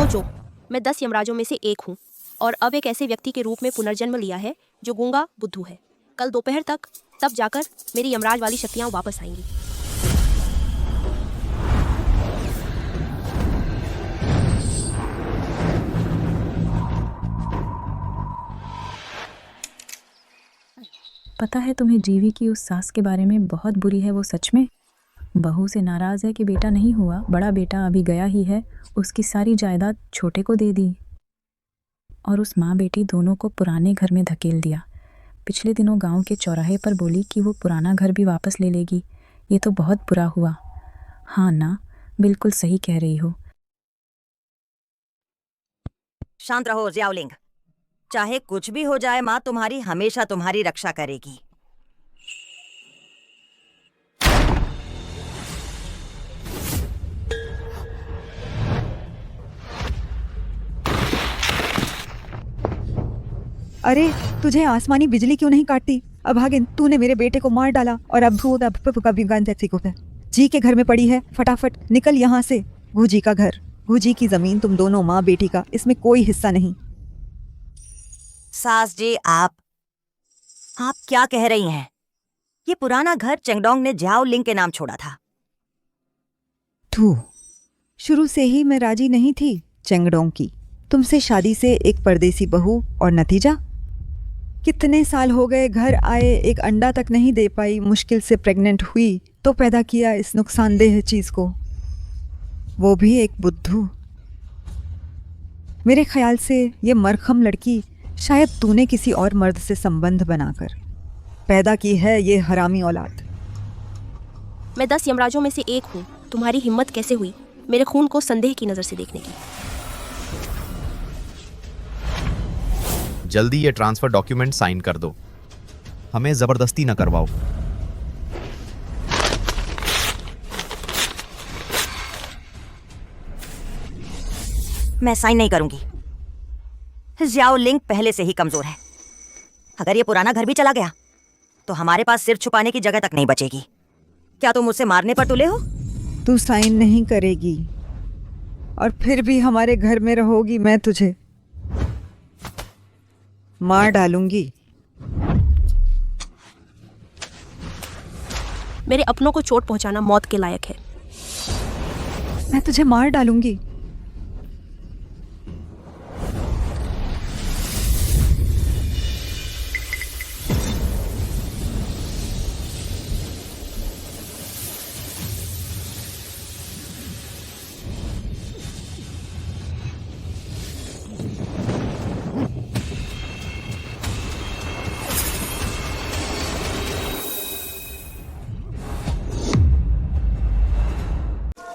सोचो, मैं 10 यमराजों में से एक हूँ और अब एक ऐसे व्यक्ति के रूप में पुनर्जन्म लिया है जो गूंगा बुद्धू है। कल दोपहर तक, तब जाकर मेरी यमराज वाली शक्तियाँ वापस आएंगी। पता है तुम्हें जीवी की उस सास के बारे में बहुत बुरी है वो सच में। बहू से नाराज़ है कि बेटा नहीं हुआ, बड़ा बेटा अभी गया ही है, उसकी सारी जायदाद छोटे को दे दी और उस माँ बेटी दोनों को पुराने घर में धकेल दिया। पिछले दिनों गांव के चौराहे पर बोली कि वो पुराना घर भी वापस ले लेगी। ये तो बहुत बुरा हुआ। हाँ ना, बिल्कुल सही कह रही हो। शांत रहो ज़ियाओलिंग, चाहे कुछ भी हो जाए माँ तुम्हारी हमेशा तुम्हारी रक्षा करेगी। अरे तुझे आसमानी बिजली क्यों नहीं काटती? अभागिन, तूने मेरे बेटे को मार डाला और अब जी के घर में पड़ी है। फटाफट निकल यहाँ से। भूजी का घर, भूजी की जमीन, तुम दोनों माँ बेटी का, इसमें कोई हिस्सा नहीं। सास जी, आप क्या कह रही हैं? ये पुराना घर चेंगडोंग ने ज़ियाओलिंग के नाम छोड़ा था। तू शुरू से ही मैं राजी नहीं थी चेंगडोंग की। तुमसे शादी से एक परदेसी बहू और नतीजा? कितने साल हो गए घर आए, एक अंडा तक नहीं दे पाई, मुश्किल से प्रेग्नेंट हुई तो पैदा किया इस नुकसानदेह चीज को, वो भी एक बुद्धू। मेरे ख्याल से ये मरखम लड़की शायद तूने किसी और मर्द से संबंध बनाकर पैदा की है, ये हरामी औलाद। मैं 10 यमराजों में से एक हूँ। तुम्हारी हिम्मत कैसे हुई मेरे खून को संदेह की नज़र से देखने की? जल्दी ये ट्रांसफर डॉक्यूमेंट साइन कर दो, हमें जबरदस्ती न करवाओ। मैं साइन नहीं करूंगी। ज़ियाओलिंग पहले से ही कमजोर है। अगर ये पुराना घर भी चला गया तो हमारे पास सिर छुपाने की जगह तक नहीं बचेगी। क्या तुम मुझसे मारने पर तुले हो? तू साइन नहीं करेगी और फिर भी हमारे घर में रहोगी, मैं तुझे मार डालूंगी। मेरे अपनों को चोट पहुंचाना मौत के लायक है। मैं तुझे मार डालूंगी।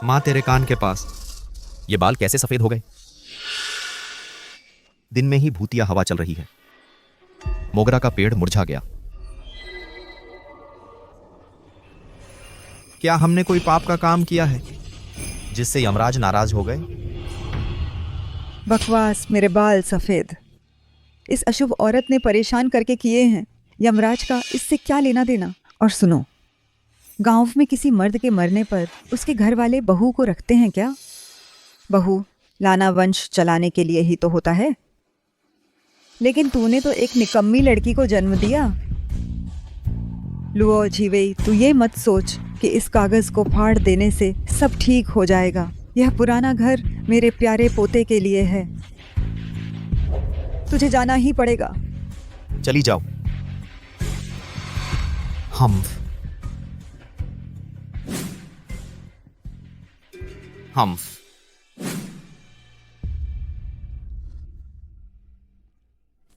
माँ तेरे कान के पास। ये बाल कैसे सफेद हो गए? दिन में ही भूतिया हवा चल रही है। मोगरा का पेड़ मुरझा गया। क्या हमने कोई पाप का काम किया है जिससे यमराज नाराज हो गए? बकवास, मेरे बाल सफेद इस अशुभ औरत ने परेशान करके किए हैं। यमराज का इससे क्या लेना देना? और सुनो, गांव में किसी मर्द के मरने पर उसके घर वाले बहू को रखते हैं क्या? बहू लाना वंश चलाने के लिए ही तो होता है। लेकिन तूने तो एक निकम्मी लड़की को जन्म दिया। लुओ झीवेई, तू ये मत सोच कि इस कागज को फाड़ देने से सब ठीक हो जाएगा। यह पुराना घर मेरे प्यारे पोते के लिए है। तुझे जाना ही पड़ेगा। चली जाओ। हम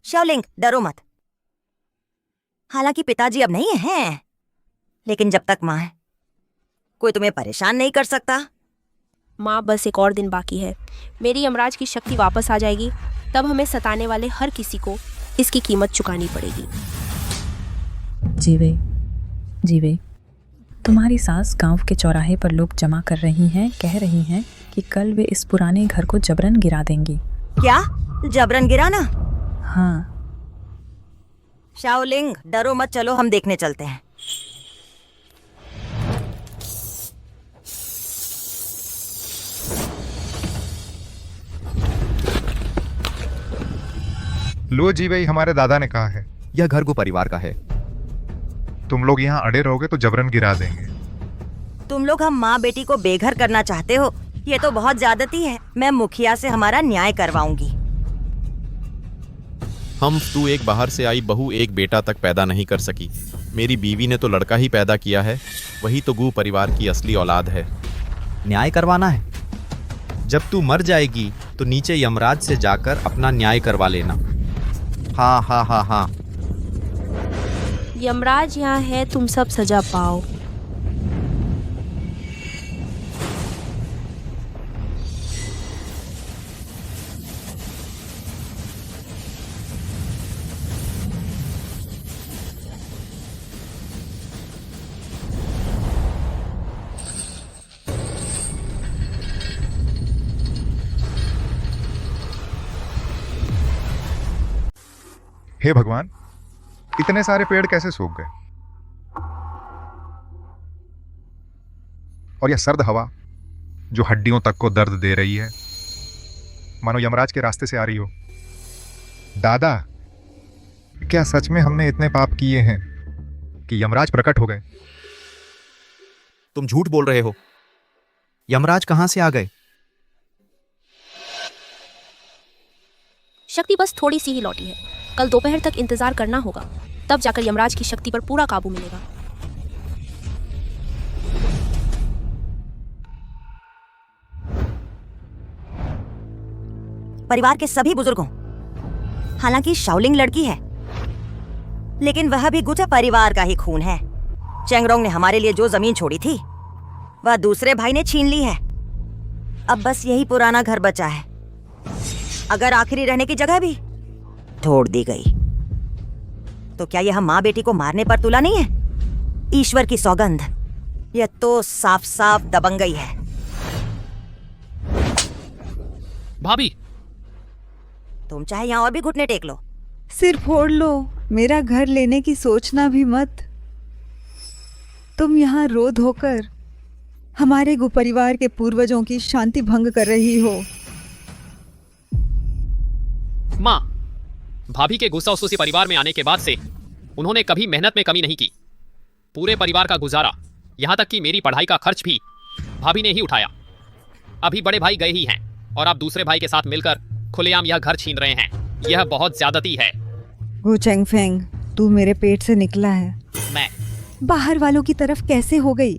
ज़ियाओलिंग, डरो मत। हालांकि पिताजी अब नहीं हैं, लेकिन जब तक माँ है कोई तुम्हें परेशान नहीं कर सकता। माँ, बस एक और दिन बाकी है। मेरी यमराज की शक्ति वापस आ जाएगी, तब हमें सताने वाले हर किसी को इसकी कीमत चुकानी पड़ेगी। जीवे, तुम्हारी सास गांव के चौराहे पर लोग जमा कर रही हैं, कह रही हैं कि कल वे इस पुराने घर को जबरन गिरा देंगी। क्या? जबरन गिराना? हाँ। ज़ियाओलिंग, डरो मत, चलो हम देखने चलते हैं। लो जी भाई, हमारे दादा ने कहा है यह घर को परिवार का है। तुम लोग यहाँ अड़े रहोगे तो जबरन गिरा देंगे। तुम लोग हम माँ बेटी को बेघर करना चाहते हो, ये तो बहुत ज्यादती है। मैं मुखिया से हमारा न्याय करवाऊंगी। हम तू एक बाहर से आई बहू एक बेटा तक पैदा नहीं कर सकी। मेरी बीवी ने तो लड़का ही पैदा किया है, वही तो गू परिवार की असली औलाद है। न्याय करवाना है? जब तू मर जाएगी तो नीचे यमराज से जाकर अपना न्याय करवा लेना। हाँ हाँ हाँ हाँ। यमराज यहाँ है, तुम सब सजा पाओ। हे भगवान, इतने सारे पेड़ कैसे सूख गए? और यह सर्द हवा जो हड्डियों तक को दर्द दे रही है, मानो यमराज के रास्ते से आ रही हो। दादा, क्या सच में हमने इतने पाप किए हैं कि यमराज प्रकट हो गए? तुम झूठ बोल रहे हो। यमराज कहाँ से आ गए? शक्ति बस थोड़ी सी ही लौटी है। कल दोपहर तक इंतजार करना होगा, तब जाकर यमराज की शक्ति पर पूरा काबू मिलेगा। परिवार के सभी बुजुर्गों, हालांकि शाओलिंग लड़की है, लेकिन वह भी गुचा परिवार का ही खून है। चेंगरोंग ने हमारे लिए जो जमीन छोड़ी थी, वह दूसरे भाई ने छीन ली है। अब बस यही पुराना घर बचा है। अगर आखिरी रहने की जगह भी तोड़ दी गई तो क्या यह माँ बेटी को मारने पर तुला नहीं है? ईश्वर की सौगंध, यह तो साफ साफ दबंगई है। भाभी, तुम चाहे यहाँ और भी घुटने टेक लो। सिर फोड़ लो, मेरा घर लेने की सोचना भी मत। तुम यहाँ रो धोकर हमारे गु परिवार के पूर्वजों की शांति भंग कर रही हो। माँ, भाभी के गुस्सा उसी परिवार में आने के बाद से उन्होंने कभी मेहनत में कमी नहीं की। पूरे परिवार का गुजारा, यहाँ तक कि मेरी पढ़ाई का खर्च भी भाभी ने ही उठाया। अभी बड़े भाई गए ही हैं और आप दूसरे भाई के साथ मिलकर खुलेआम यह घर छीन रहे हैं। यह बहुत ज्यादती है। गु चेंगफेंग, तू मेरे पेट से निकला है। मैं बाहर वालों की तरफ कैसे हो गई?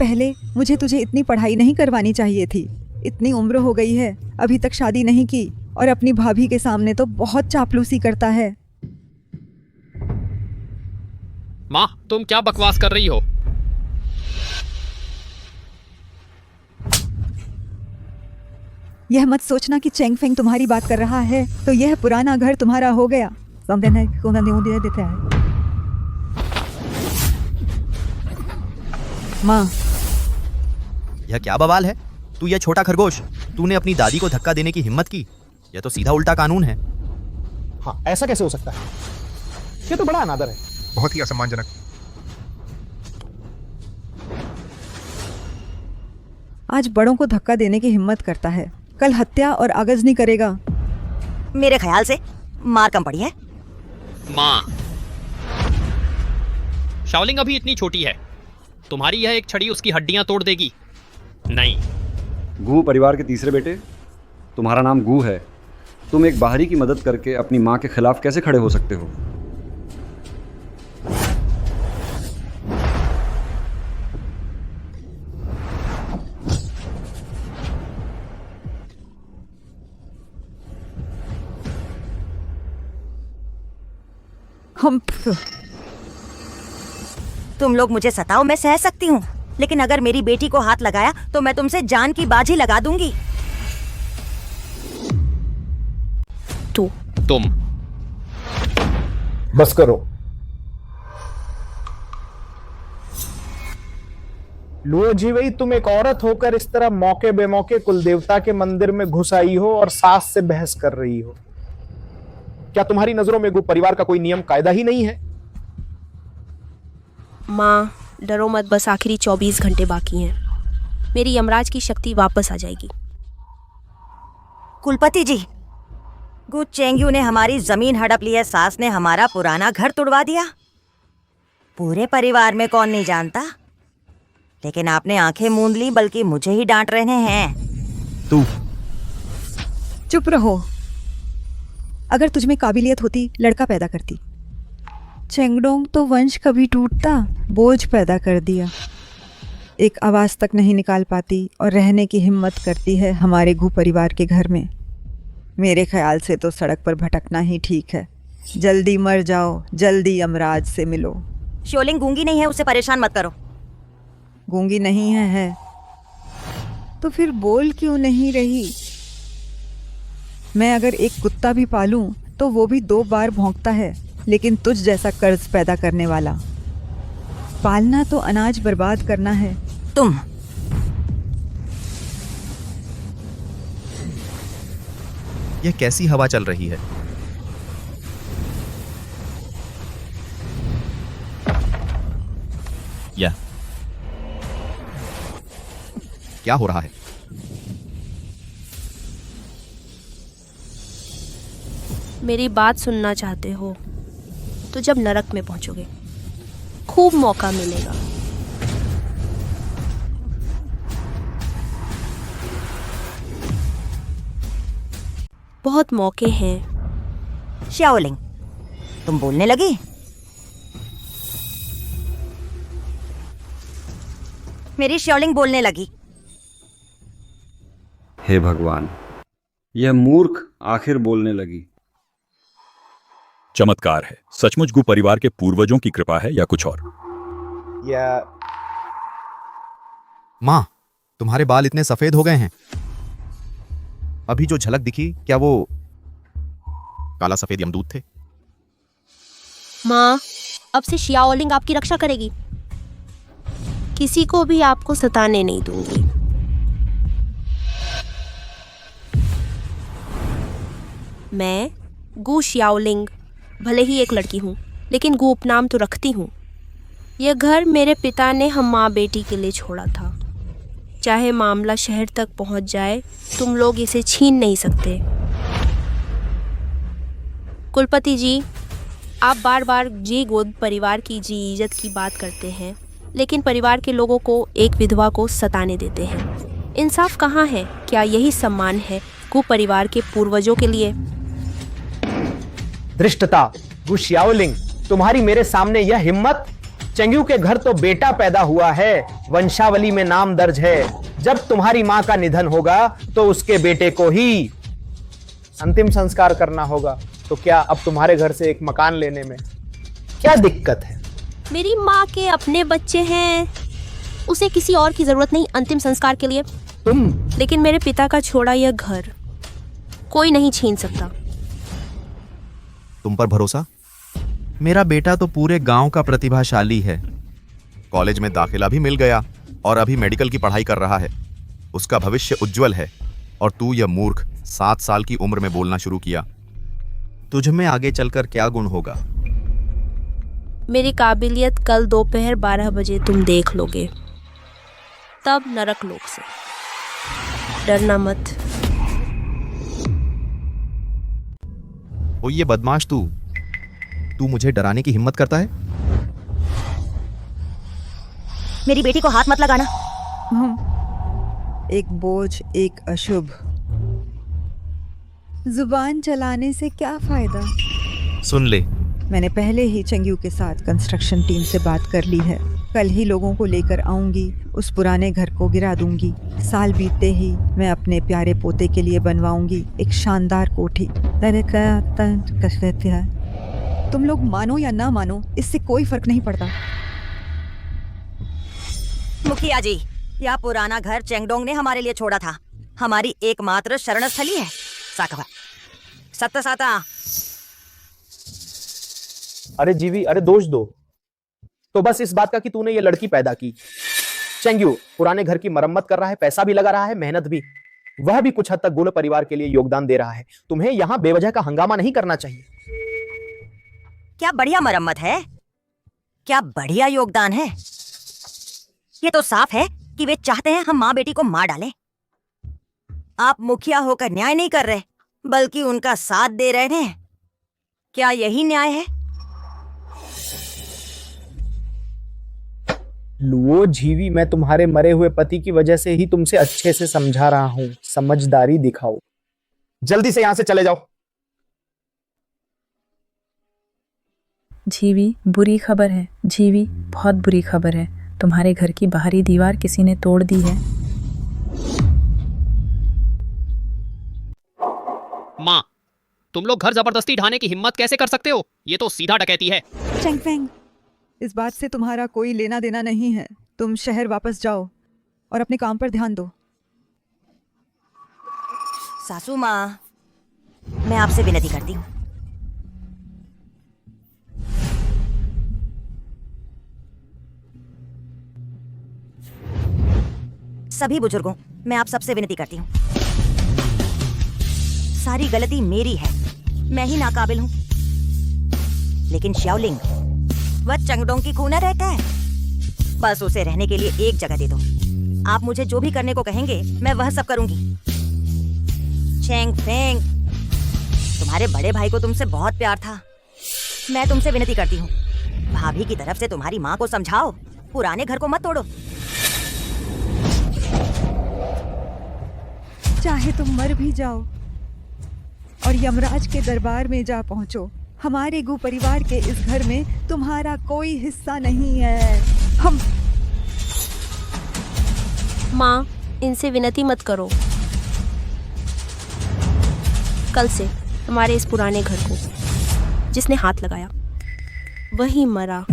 पहले मुझे तुझे इतनी पढ़ाई नहीं करवानी चाहिए थी। इतनी उम्र हो गई है, अभी तक शादी नहीं की, और अपनी भाभी के सामने तो बहुत चापलूसी करता है। माँ, तुम क्या बकवास कर रही हो? यह मत सोचना कि चेंगफेंग तुम्हारी बात कर रहा है तो यह पुराना घर तुम्हारा हो गया। देता है। माँ, यह क्या बवाल है? तू यह छोटा खरगोश, तूने अपनी दादी को धक्का देने की हिम्मत की? यह तो सीधा उल्टा कानून है। हाँ, ऐसा कैसे हो सकता है? ये तो बड़ा अनादर है। बहुत ही असम्मानजनक। आज बड़ों को धक्का देने की हिम्मत करता है, कल हत्या और आगजनी करेगा। मेरे ख्याल से मार कम पड़ी है। माँ, शाओलिंग अभी इतनी छोटी है, तुम्हारी यह एक छड़ी उसकी हड्डियां तोड़ देगी। नहीं। गू परिवार के तीसरे बेटे, तुम्हारा नाम गू है। तुम एक बाहरी की मदद करके अपनी माँ के खिलाफ कैसे खड़े हो सकते हो? तुम लोग मुझे सताओ, मैं सह सकती हूँ, लेकिन अगर मेरी बेटी को हाथ लगाया तो मैं तुमसे जान की बाजी लगा दूंगी। तुम बस करो। लुओ जी वही, तुम एक औरत होकर इस तरह मौके बेमौके कुलदेवता के मंदिर में घुस आई हो और सास से बहस कर रही हो। क्या तुम्हारी नजरों में गु परिवार का कोई नियम कायदा ही नहीं है? माँ, डरो मत, बस आखिरी 24 घंटे बाकी हैं। मेरी यमराज की शक्ति वापस आ जाएगी। कुलपति जी, गु चेंग्यू ने हमारी जमीन हड़प ली है, सास ने हमारा पुराना घर तुड़वा दिया। पूरे परिवार में कौन नहीं जानता, लेकिन आपने आंखें मूंद ली, बल्कि मुझे ही डांट रहे हैं। तू चुप रहो। अगर तुझ में काबिलियत होती लड़का पैदा करती। चेंगडोंग तो वंश कभी टूटता, बोझ पैदा कर दिया। एक आवाज़ तक नहीं निकाल पाती और रहने की हिम्मत करती है हमारे गु परिवार के घर में। मेरे ख्याल से तो सड़क पर भटकना ही ठीक है। जल्दी मर जाओ, जल्दी यमराज से मिलो। शोलिंग गूंगी नहीं है, उसे परेशान मत करो। गूंगी नहीं है तो फिर बोल क्यों नहीं रही? मैं अगर एक कुत्ता भी पालूं तो वो भी 2 बार भौंकता है, लेकिन तुझ जैसा कर्ज पैदा करने वाला पालना तो अनाज बर्बाद करना है। तुम यह कैसी हवा चल रही है? या क्या हो रहा है? मेरी बात सुनना चाहते हो तो जब नरक में पहुंचोगे खूब मौका मिलेगा। बहुत मौके हैं। श्याओलिंग, तुम बोलने लगी? मेरी श्याओलिंग बोलने लगी। हे भगवान, यह मूर्ख आखिर बोलने लगी। चमत्कार है। सचमुच गु परिवार के पूर्वजों की कृपा है या कुछ और? या माँ, तुम्हारे बाल इतने सफेद हो गए हैं। अभी जो झलक दिखी, क्या वो काला सफेद यमदूत थे? माँ, अब से शियाओलिंग आपकी रक्षा करेगी। किसी को भी आपको सताने नहीं दूंगी। मैं गु शियाओलिंग भले ही एक लड़की हूँ, लेकिन गु उपनाम तो रखती हूँ। यह घर मेरे पिता ने हम माँ बेटी के लिए छोड़ा था। चाहे मामला शहर तक पहुँच जाए, तुम लोग इसे छीन नहीं सकते। कुलपति जी, आप बार बार जी गोद परिवार की जी इज्जत की बात करते हैं, लेकिन परिवार के लोगों को एक विधवा को सताने देते हैं। इंसाफ कहाँ है? क्या यही सम्मान है गु परिवार के पूर्वजों के लिए? धृष्टता, गु श्याओलिंग, तुम्हारी मेरे सामने यह हिम्मत? चेंग्यू के घर तो बेटा पैदा हुआ है, वंशावली में नाम दर्ज है। जब तुम्हारी मां का निधन होगा तो उसके बेटे को ही अंतिम संस्कार करना होगा। तो क्या अब तुम्हारे घर से एक मकान लेने में क्या दिक्कत है? मेरी माँ के अपने बच्चे हैं, उसे किसी और की जरूरत नहीं अंतिम संस्कार के लिए। लेकिन मेरे पिता का छोड़ा यह घर कोई नहीं छीन सकता। तुम पर भरोसा? मेरा बेटा तो पूरे गांव का प्रतिभाशाली है। कॉलेज में दाखिला भी मिल गया और अभी मेडिकल की पढ़ाई कर रहा है। उसका भविष्य उज्जवल है। और तू यह मूर्ख 7 साल की उम्र में बोलना शुरू किया। तुझ में आगे चलकर क्या गुण होगा? मेरी काबिलियत कल दोपहर 12 बजे तुम देख लोगे, तब नरक लोक से। डरना मत। ओ ये बदमाश, तू मुझे डराने की हिम्मत करता है? मेरी बेटी को हाथ मत लगाना। एक बोझ, एक अशुभ। जुबान चलाने से क्या फायदा? सुन ले, मैंने पहले ही चेंग्यू के साथ कंस्ट्रक्शन टीम से बात कर ली है। कल ही लोगों को लेकर आऊंगी, उस पुराने घर को गिरा दूंगी। साल बीतते ही मैं अपने प्यारे पोते के लिए बनवाऊंगी एक शानदार कोठी। तुम लोग मानो या ना मानो, इससे कोई फर्क नहीं पड़ता। मुखिया जी, यह पुराना घर चेंगडोंग ने हमारे लिए छोड़ा था। हमारी एकमात्र शरण स्थली है। साकवा सत्ता साता। अरे जीवी, अरे दोष दो तो बस इस बात का कि तूने ये लड़की पैदा की। चेंग्यू पुराने घर की मरम्मत कर रहा है, पैसा भी लगा रहा है, मेहनत भी। वह भी कुछ हद तक गुल परिवार के लिए योगदान दे रहा है। तुम्हें यहां बेवजह का हंगामा नहीं करना चाहिए। क्या बढ़िया मरम्मत है, क्या बढ़िया योगदान है। ये तो साफ है कि वे चाहते हैं हम माँ बेटी को मार डालें। आप मुखिया होकर न्याय नहीं कर रहे, बल्कि उनका साथ दे रहे हैं। क्या यही न्याय है? लुओ झीवी, मैं तुम्हारे मरे हुए पति की वजह से ही तुमसे अच्छे से समझा रहा हूं। समझदारी दिखाओ। जल्दी से यहां से चले जाओ। झीवी, बुरी खबर है। झीवी, बहुत बुरी खबर है। तुम्हारे घर की बाहरी दीवार किसी ने तोड़ दी है। माँ, तुम लोग घर जबरदस्ती ढाने की हिम्मत कैसे कर सकते हो? ये तो सीधा डकैती है। चेंगफेंग, इस बात से तुम्हारा कोई लेना देना नहीं है। तुम शहर वापस जाओ और अपने काम पर ध्यान दो। सासू माँ, मैं आपसे विनती करती हूँ। सभी बुजुर्गों, मैं आप सबसे विनती करती हूँ। सारी गलती मेरी है, मैं ही नाकाबिल हूँ। लेकिन शाओलिंग, वह चंगडोंग की खूना रहता है। बस उसे रहने के लिए एक जगह दे दो। आप मुझे जो भी करने को कहेंगे, मैं वह सब करूंगी। चेंगफेंग, तुम्हारे बड़े भाई को तुमसे बहुत प्यार था। मैं तुमसे विनती करती हूँ, भाभी की तरफ से तुम्हारी माँ को समझाओ, पुराने घर को मत तोड़ो। चाहे तुम मर भी जाओ और यमराज के दरबार में जा पहुंचो, हमारे गु परिवार के इस घर में तुम्हारा कोई हिस्सा नहीं है। हम माँ, इनसे विनती मत करो। कल से हमारे इस पुराने घर को जिसने हाथ लगाया वही मरा।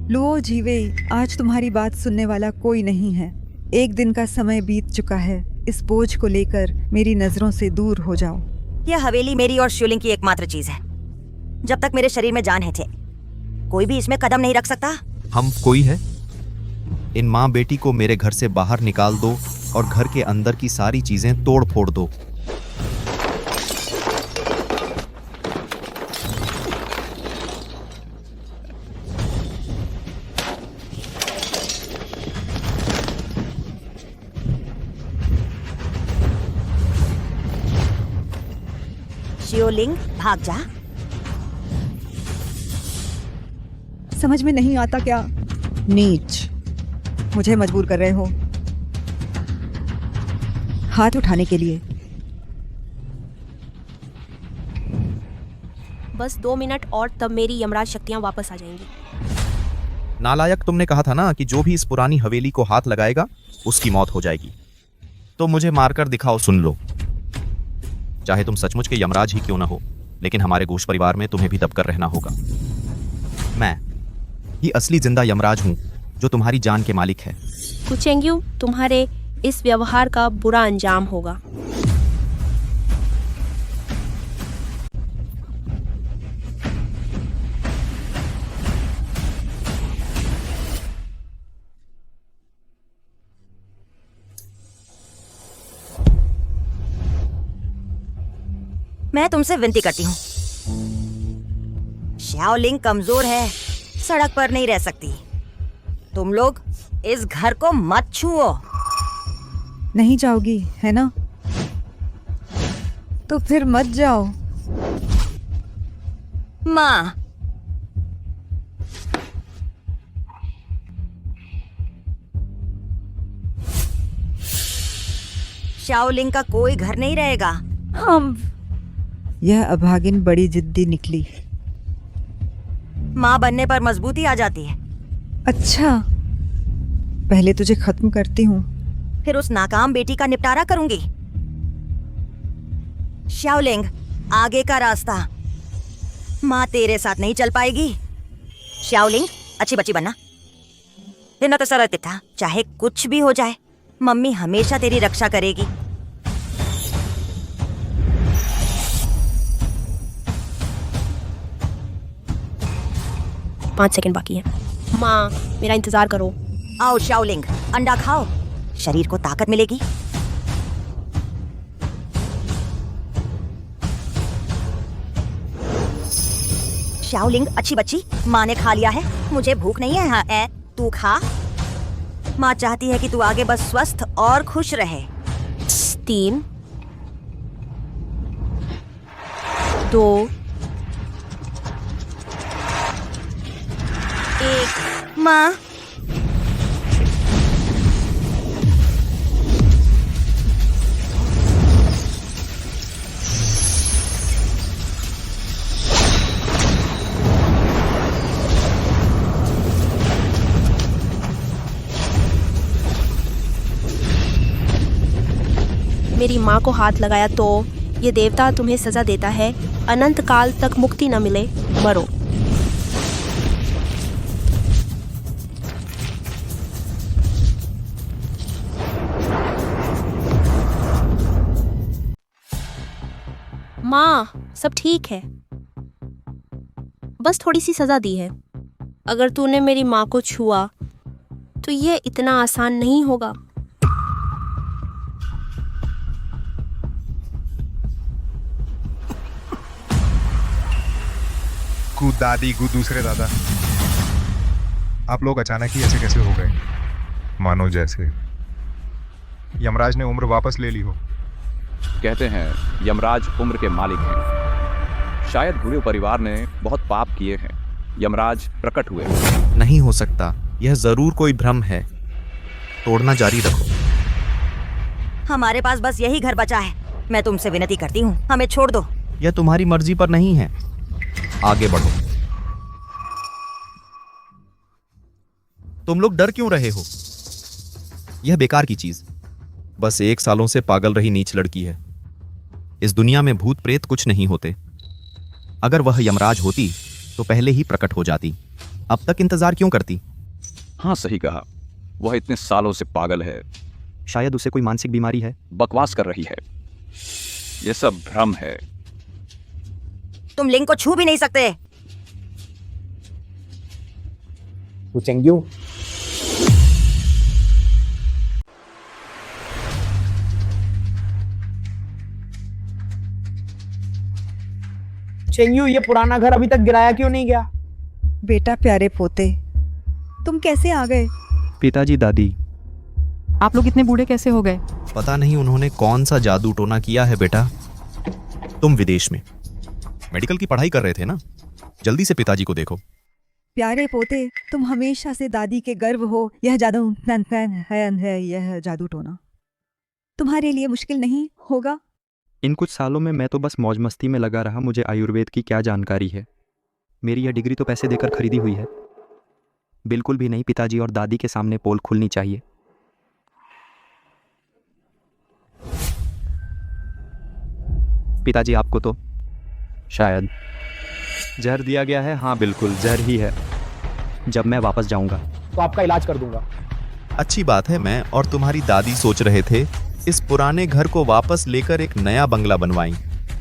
लुओ झीवे, आज तुम्हारी बात सुनने वाला कोई नहीं है। एक दिन का समय बीत चुका है। इस बोझ को लेकर मेरी नजरों से दूर हो जाओ। यह हवेली मेरी और श्यूलिंग की एकमात्र चीज है। जब तक मेरे शरीर में जान है थे, कोई भी इसमें कदम नहीं रख सकता। हम कोई है? इन माँ बेटी को मेरे घर से बाहर निकाल दो और घर के अंदर की सारी चीजें तोड़ फोड़ दो। श्योलिंग, भाग जा। समझ में नहीं आता क्या? नीच, मुझे मजबूर कर रहे हो हाथ उठाने के लिए। बस 2 मिनट और तब मेरी यमराज शक्तियाँ वापस आ जाएंगी। नालायक, तुमने कहा था ना कि जो भी इस पुरानी हवेली को हाथ लगाएगा उसकी मौत हो जाएगी। तो मुझे मारकर दिखाओ, सुन लो। चाहे तुम सचमुच के यमराज ही क्यों ना हो, लेकिन हमारे गोश परिवार में तुम्हें भी दबकर रहना होगा। मैं ही असली जिंदा यमराज हूँ जो तुम्हारी जान के मालिक है। कुचेंग्यू, तुम्हारे इस व्यवहार का बुरा अंजाम होगा। मैं तुमसे विनती करती हूँ। शाओलिंग कमजोर है, सड़क पर नहीं रह सकती। तुम लोग इस घर को मत छुओ। नहीं जाओगी है ना? तो फिर मत जाओ। माँ, शाओलिंग का कोई घर नहीं रहेगा। हम यह अभागिन बड़ी जिद्दी निकली। माँ बनने पर मजबूती आ जाती है। अच्छा, पहले तुझे खत्म करती हूँ, फिर उस नाकाम बेटी का निपटारा करूंगी। शाओलिंग, आगे का रास्ता। माँ तेरे साथ नहीं चल पाएगी। शाओलिंग, अच्छी बच्ची बनना। दिन तो सरल तिट्ठा, चाहे कुछ भी हो जाए, मम्मी हमेशा तेरी रक्षा करेगी। 5 सेकंड बाकी है। माँ, मेरा इंतजार करो। आओ शाओलिंग, अंडा खाओ, शरीर को ताकत मिलेगी। शाओलिंग अच्छी बच्ची, माँ ने खा लिया है, मुझे भूख नहीं है। हाँ, तू खा। माँ चाहती है कि तू आगे बस स्वस्थ और खुश रहे। 3 2 1 माँ, मेरी माँ को हाथ लगाया तो ये देवता तुम्हें सजा देता है, अनंत काल तक मुक्ति न मिले, मरो। माँ, सब ठीक है, बस थोड़ी सी सजा दी है। अगर तूने मेरी माँ को छुआ तो ये इतना आसान नहीं होगा। गु दादी, गु दूसरे दादा, आप लोग अचानक ही ऐसे कैसे हो गए? मानो जैसे यमराज ने उम्र वापस ले ली हो। कहते हैं यमराज उम्र के मालिक हैं। शायद भूरे परिवार ने बहुत पाप किए हैं, यमराज प्रकट हुए। नहीं हो सकता, यह जरूर कोई भ्रम है। तोड़ना जारी रखो। हमारे पास बस यही घर बचा है। मैं तुमसे विनती करती हूँ, हमें छोड़ दो। यह तुम्हारी मर्जी पर नहीं है, आगे बढ़ो। तुम लोग डर क्यों रहे हो? यह बेकार की चीज, बस 1 सालों से पागल रही नीच लड़की है। इस दुनिया में भूत प्रेत कुछ नहीं होते। अगर वह यमराज होती तो पहले ही प्रकट हो जाती। अब तक इंतजार क्यों करती? हाँ, सही कहा, वह इतने सालों से पागल है। शायद उसे कोई मानसिक बीमारी है। बकवास कर रही है, यह सब भ्रम है। तुम लिंग को छू भी नहीं सकते। वो चेंग्यू, चेंग्यू, ये पुराना घर अभी तक गिराया क्यों नहीं गया? बेटा प्यारे पोते, तुम कैसे आ गए? पिताजी, दादी, आप लोग इतने बूढ़े कैसे हो गए? पता नहीं उन्होंने कौन सा जादू टोना किया है। बेटा, तुम विदेश में मेडिकल की पढ़ाई कर रहे थे ना? जल्दी से पिताजी को देखो। प्यारे पोते, तुम हमेशा से दादी के गर्व हो। यह जादू है, यह जादू टोना तुम्हारे लिए मुश्किल नहीं होगा। इन कुछ सालों में मैं तो बस मौज मस्ती में लगा रहा। मुझे आयुर्वेद की क्या जानकारी है? मेरी यह डिग्री तो पैसे देकर खरीदी हुई है। बिल्कुल भी नहीं। पिताजी और दादी के सामने पोल खुलनी चाहिए। पिताजी, आपको तो शायद जहर दिया गया है। हाँ बिल्कुल, जहर ही है। जब मैं वापस जाऊंगा तो आपका इलाज कर दूंगा। अच्छी बात है, मैं और तुम्हारी दादी सोच रहे थे इस पुराने घर को वापस लेकर एक नया बंगला बनवाएं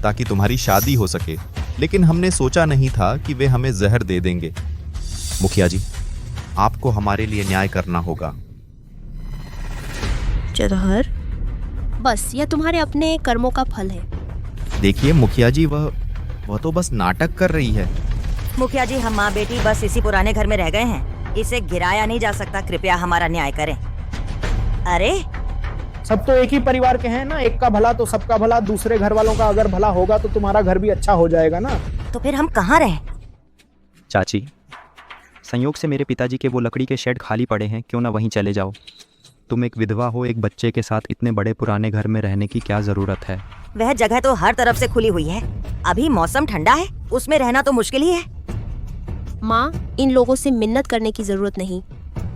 ताकि तुम्हारी शादी हो सके, लेकिन हमने सोचा नहीं था कि वे हमें जहर दे देंगे। मुखिया जी, आपको हमारे लिए न्याय करना होगा। जहर? बस यह तुम्हारे अपने कर्मों का फल है। देखिए मुखिया जी, वह तो बस नाटक कर रही है। मुखिया जी, हम माँ बेटी बस इसी पुराने घर में रह गए हैं। इसे गिराया नहीं जा सकता। कृपया हमारा न्याय करें। अरे, सब तो एक ही परिवार के हैं ना। एक का भला तो सबका भला। दूसरे घर वालों का अगर भला होगा तो तुम्हारा घर भी अच्छा हो जाएगा ना। तो फिर हम कहाँ रहें? चाची, संयोग से मेरे पिताजी के वो लकड़ी के शेड खाली पड़े हैं, क्यों ना वहीं चले जाओ। तुम एक विधवा हो, एक बच्चे के साथ इतने बड़े पुराने घर में रहने की क्या ज़रूरत है? वह जगह तो हर तरफ से खुली हुई है। अभी मौसम ठंडा है, उसमें रहना तो मुश्किल ही है। माँ, इन लोगों से मिन्नत करने की जरूरत नहीं।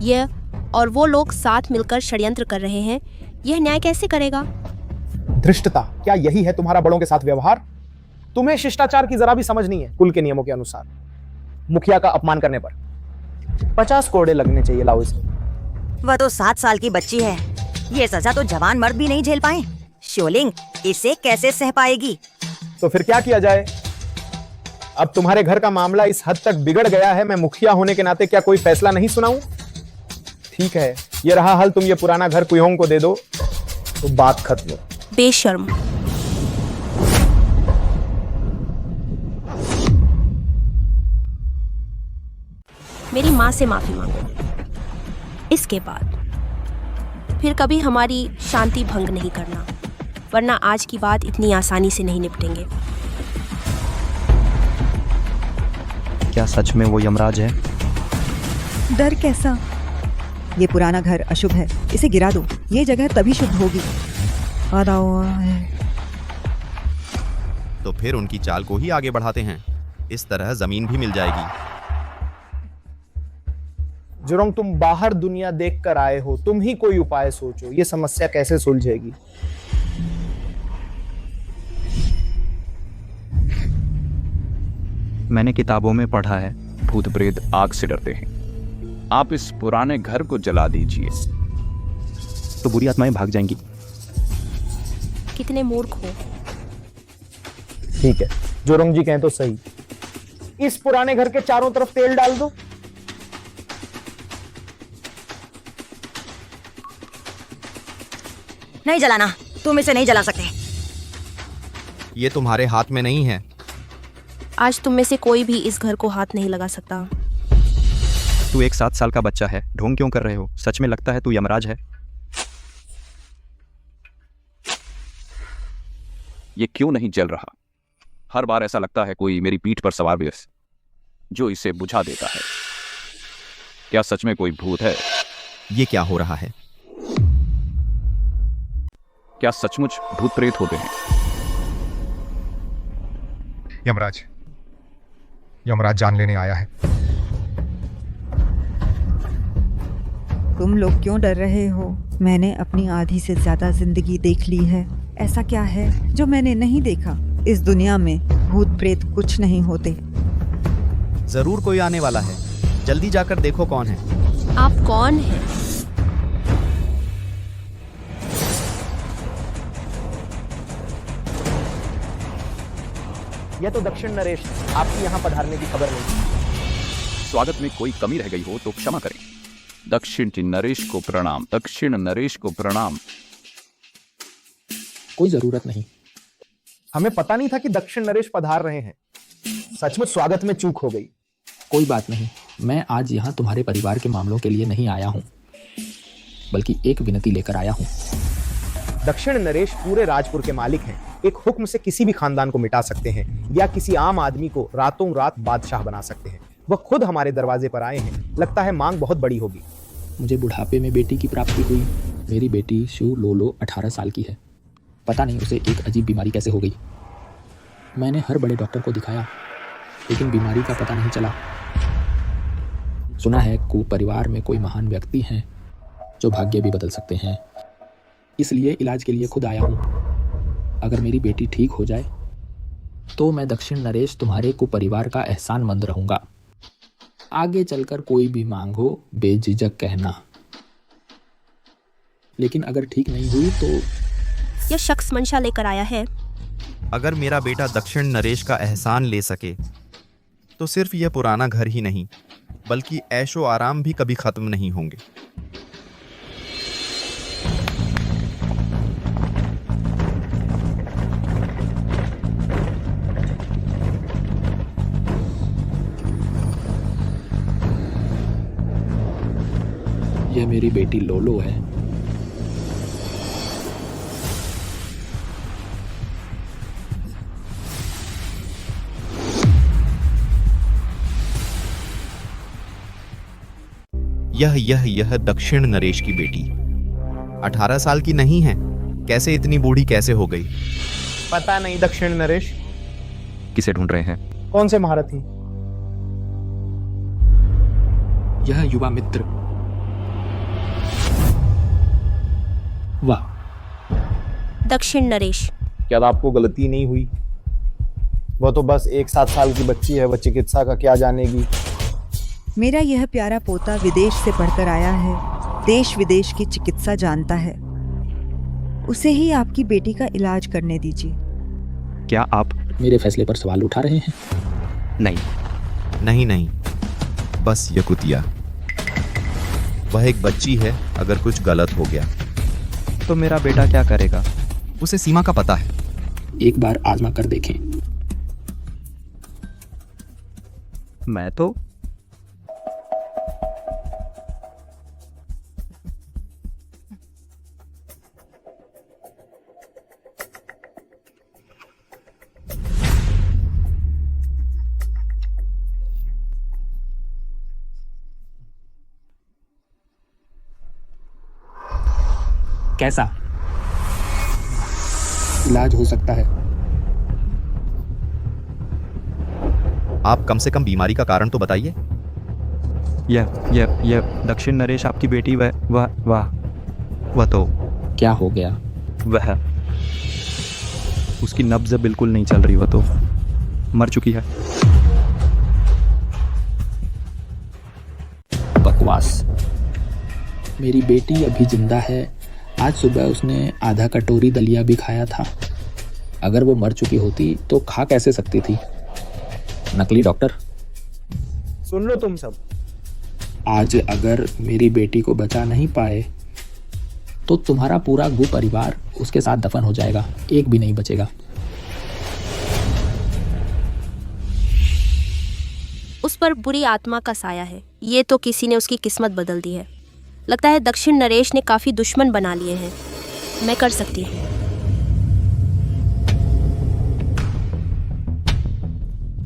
यह और वो लोग साथ मिलकर षड्यंत्र कर रहे हैं। यह न्याय कैसे करेगा? धृष्टता, क्या यही है तुम्हारा बड़ों के साथ व्यवहार? तुम्हें शिष्टाचार की जरा भी समझ नहीं है। कुल के नियमों के अनुसार मुखिया का अपमान करने पर 50 कोड़े लगने चाहिए। लाओ इसे। वह तो 7 साल की बच्ची है। ये सजा तो जवान मर्द भी नहीं झेल पाए। शोलिंग इसे कैसे सह पाएगी? तो फिर क्या किया जाए? अब तुम्हारे घर का मामला इस हद तक बिगड़ गया है, मैं मुखिया होने के नाते क्या कोई फैसला नहीं सुनाऊं? ठीक है, ये रहा हल, तुम ये पुराना घर कुयोंग को दे दो तो बात खत्म। बेशर्म। मेरी माँ से माफी मांगो। इसके बाद फिर कभी हमारी शांति भंग नहीं करना, वरना आज की बात इतनी आसानी से नहीं निपटेंगे। क्या सच में वो यमराज है? डर कैसा? ये पुराना घर अशुभ है, इसे गिरा दो, ये जगह तभी शुद्ध होगी। आधा हुआ है। तो फिर उनकी चाल को ही आगे बढ़ाते हैं, इस तरह जमीन भी मिल जाएगी। जुरोंग, तुम बाहर दुनिया देख कर आए हो, तुम ही कोई उपाय सोचो, ये समस्या कैसे सुलझेगी? मैंने किताबों में पढ़ा है भूत प्रेत आग से डरते हैं। आप इस पुराने घर को जला दीजिए तो बुरी आत्माएं भाग जाएंगी। कितने मूर्ख हो। ठीक है, जोरोंग जी कहें तो सही। इस पुराने घर के चारों तरफ तेल डाल दो। नहीं जलाना, तुम इसे नहीं जला सकते। ये तुम्हारे हाथ में नहीं है। आज तुम में से कोई भी इस घर को हाथ नहीं लगा सकता। तू एक 7 साल का बच्चा है, ढोंग क्यों कर रहे हो? सच में लगता है तू यमराज है? ये क्यों नहीं जल रहा? हर बार ऐसा लगता है कोई मेरी पीठ पर सवार व्यस जो इसे बुझा देता है। क्या सच में कोई भूत है? ये क्या हो रहा है? क्या सचमुच भूत प्रेत होते हैं? यमराज, यमराज जान लेने आया है। तुम लोग क्यों डर रहे हो? मैंने अपनी आधी से ज्यादा जिंदगी देख ली है। ऐसा क्या है जो मैंने नहीं देखा? इस दुनिया में भूत प्रेत कुछ नहीं होते। जरूर कोई आने वाला है, जल्दी जाकर देखो कौन है। आप कौन हैं? यह तो दक्षिण नरेश, आपकी यहाँ पधारने की खबर नहीं। स्वागत में कोई कमी रह गई हो तो क्षमा करें। दक्षिण नरेश को प्रणाम, दक्षिण नरेश को प्रणाम। कोई जरूरत नहीं। हमें पता नहीं था कि दक्षिण नरेश पधार रहे हैं। सचमुच स्वागत में चूक हो गई। कोई बात नहीं, मैं आज यहाँ तुम्हारे परिवार के मामलों के लिए नहीं आया हूँ, बल्कि एक विनती लेकर आया हूँ। दक्षिण नरेश पूरे राजपुर के मालिक हैं। एक हुक्म से किसी भी खानदान को मिटा सकते हैं या किसी आम आदमी को रातों रात बादशाह बना सकते हैं। वह खुद हमारे दरवाजे पर आए हैं। लगता है मांग बहुत बड़ी होगी। मुझे बुढ़ापे में बेटी की प्राप्ति हुई। मेरी बेटी शू लोलो 18 साल की है। पता नहीं उसे एक अजीब बीमारी कैसे हो गई। मैंने हर बड़े डॉक्टर को दिखाया, लेकिन बीमारी का पता नहीं चला। सुना है कि परिवार में कोई महान व्यक्ति हैं जो भाग्य भी बदल सकते हैं, इसलिए इलाज के लिए खुद आया हूँ। अगर मेरी बेटी ठीक हो जाए तो मैं दक्षिण नरेश तुम्हारे कुपरिवार का एहसानमंद रहूंगा। आगे चलकर कोई भी मांग हो बेझिझक कहना, लेकिन अगर ठीक नहीं हुई तो। यह शख्स मंशा लेकर आया है। अगर मेरा बेटा दक्षिण नरेश का एहसान ले सके तो सिर्फ यह पुराना घर ही नहीं बल्कि ऐशो आराम भी कभी खत्म नहीं होंगे। यह मेरी बेटी लोलो है। यह दक्षिण नरेश की बेटी 18 साल की नहीं है। कैसे इतनी बूढ़ी कैसे हो गई? पता नहीं दक्षिण नरेश। किसे ढूंढ रहे हैं? कौन से महारथी? यह युवा मित्र। वाह। दक्षिण नरेश, क्या आपको गलती नहीं हुई? वो तो बस एक 7 साल की बच्ची है, वह चिकित्सा का क्या जानेगी। मेरा यह प्यारा पोता विदेश से पढ़कर आया है, देश विदेश की चिकित्सा जानता है। उसे ही आपकी बेटी का इलाज करने दीजिए। क्या आप मेरे फैसले पर सवाल उठा रहे हैं? नहीं। नहीं नहीं, बस यकुतिया। वह एक बच्ची है, अगर कुछ गलत हो गया तो मेरा बेटा क्या करेगा? उसे सीमा का पता है। एक बार आजमा कर देखें। मैं तो कैसा इलाज हो सकता है? आप कम से कम बीमारी का कारण तो बताइए। यह दक्षिण नरेश आपकी बेटी वह तो क्या हो गया? वह उसकी नब्ज़ बिल्कुल नहीं चल रही, वह तो मर चुकी है। बकवास। मेरी बेटी अभी जिंदा है। आज सुबह उसने आधा कटोरी दलिया भी खाया था। अगर वो मर चुकी होती तो खा कैसे सकती थी? नकली डॉक्टर। सुन लो तुम सब। आज अगर मेरी बेटी को बचा नहीं पाए तो तुम्हारा पूरा गु परिवार उसके साथ दफन हो जाएगा, एक भी नहीं बचेगा। उस पर बुरी आत्मा का साया है। ये तो किसी ने उसकी किस्मत बदल दी है। लगता है दक्षिण नरेश ने काफी दुश्मन बना लिए हैं। मैं कर सकती हूँ।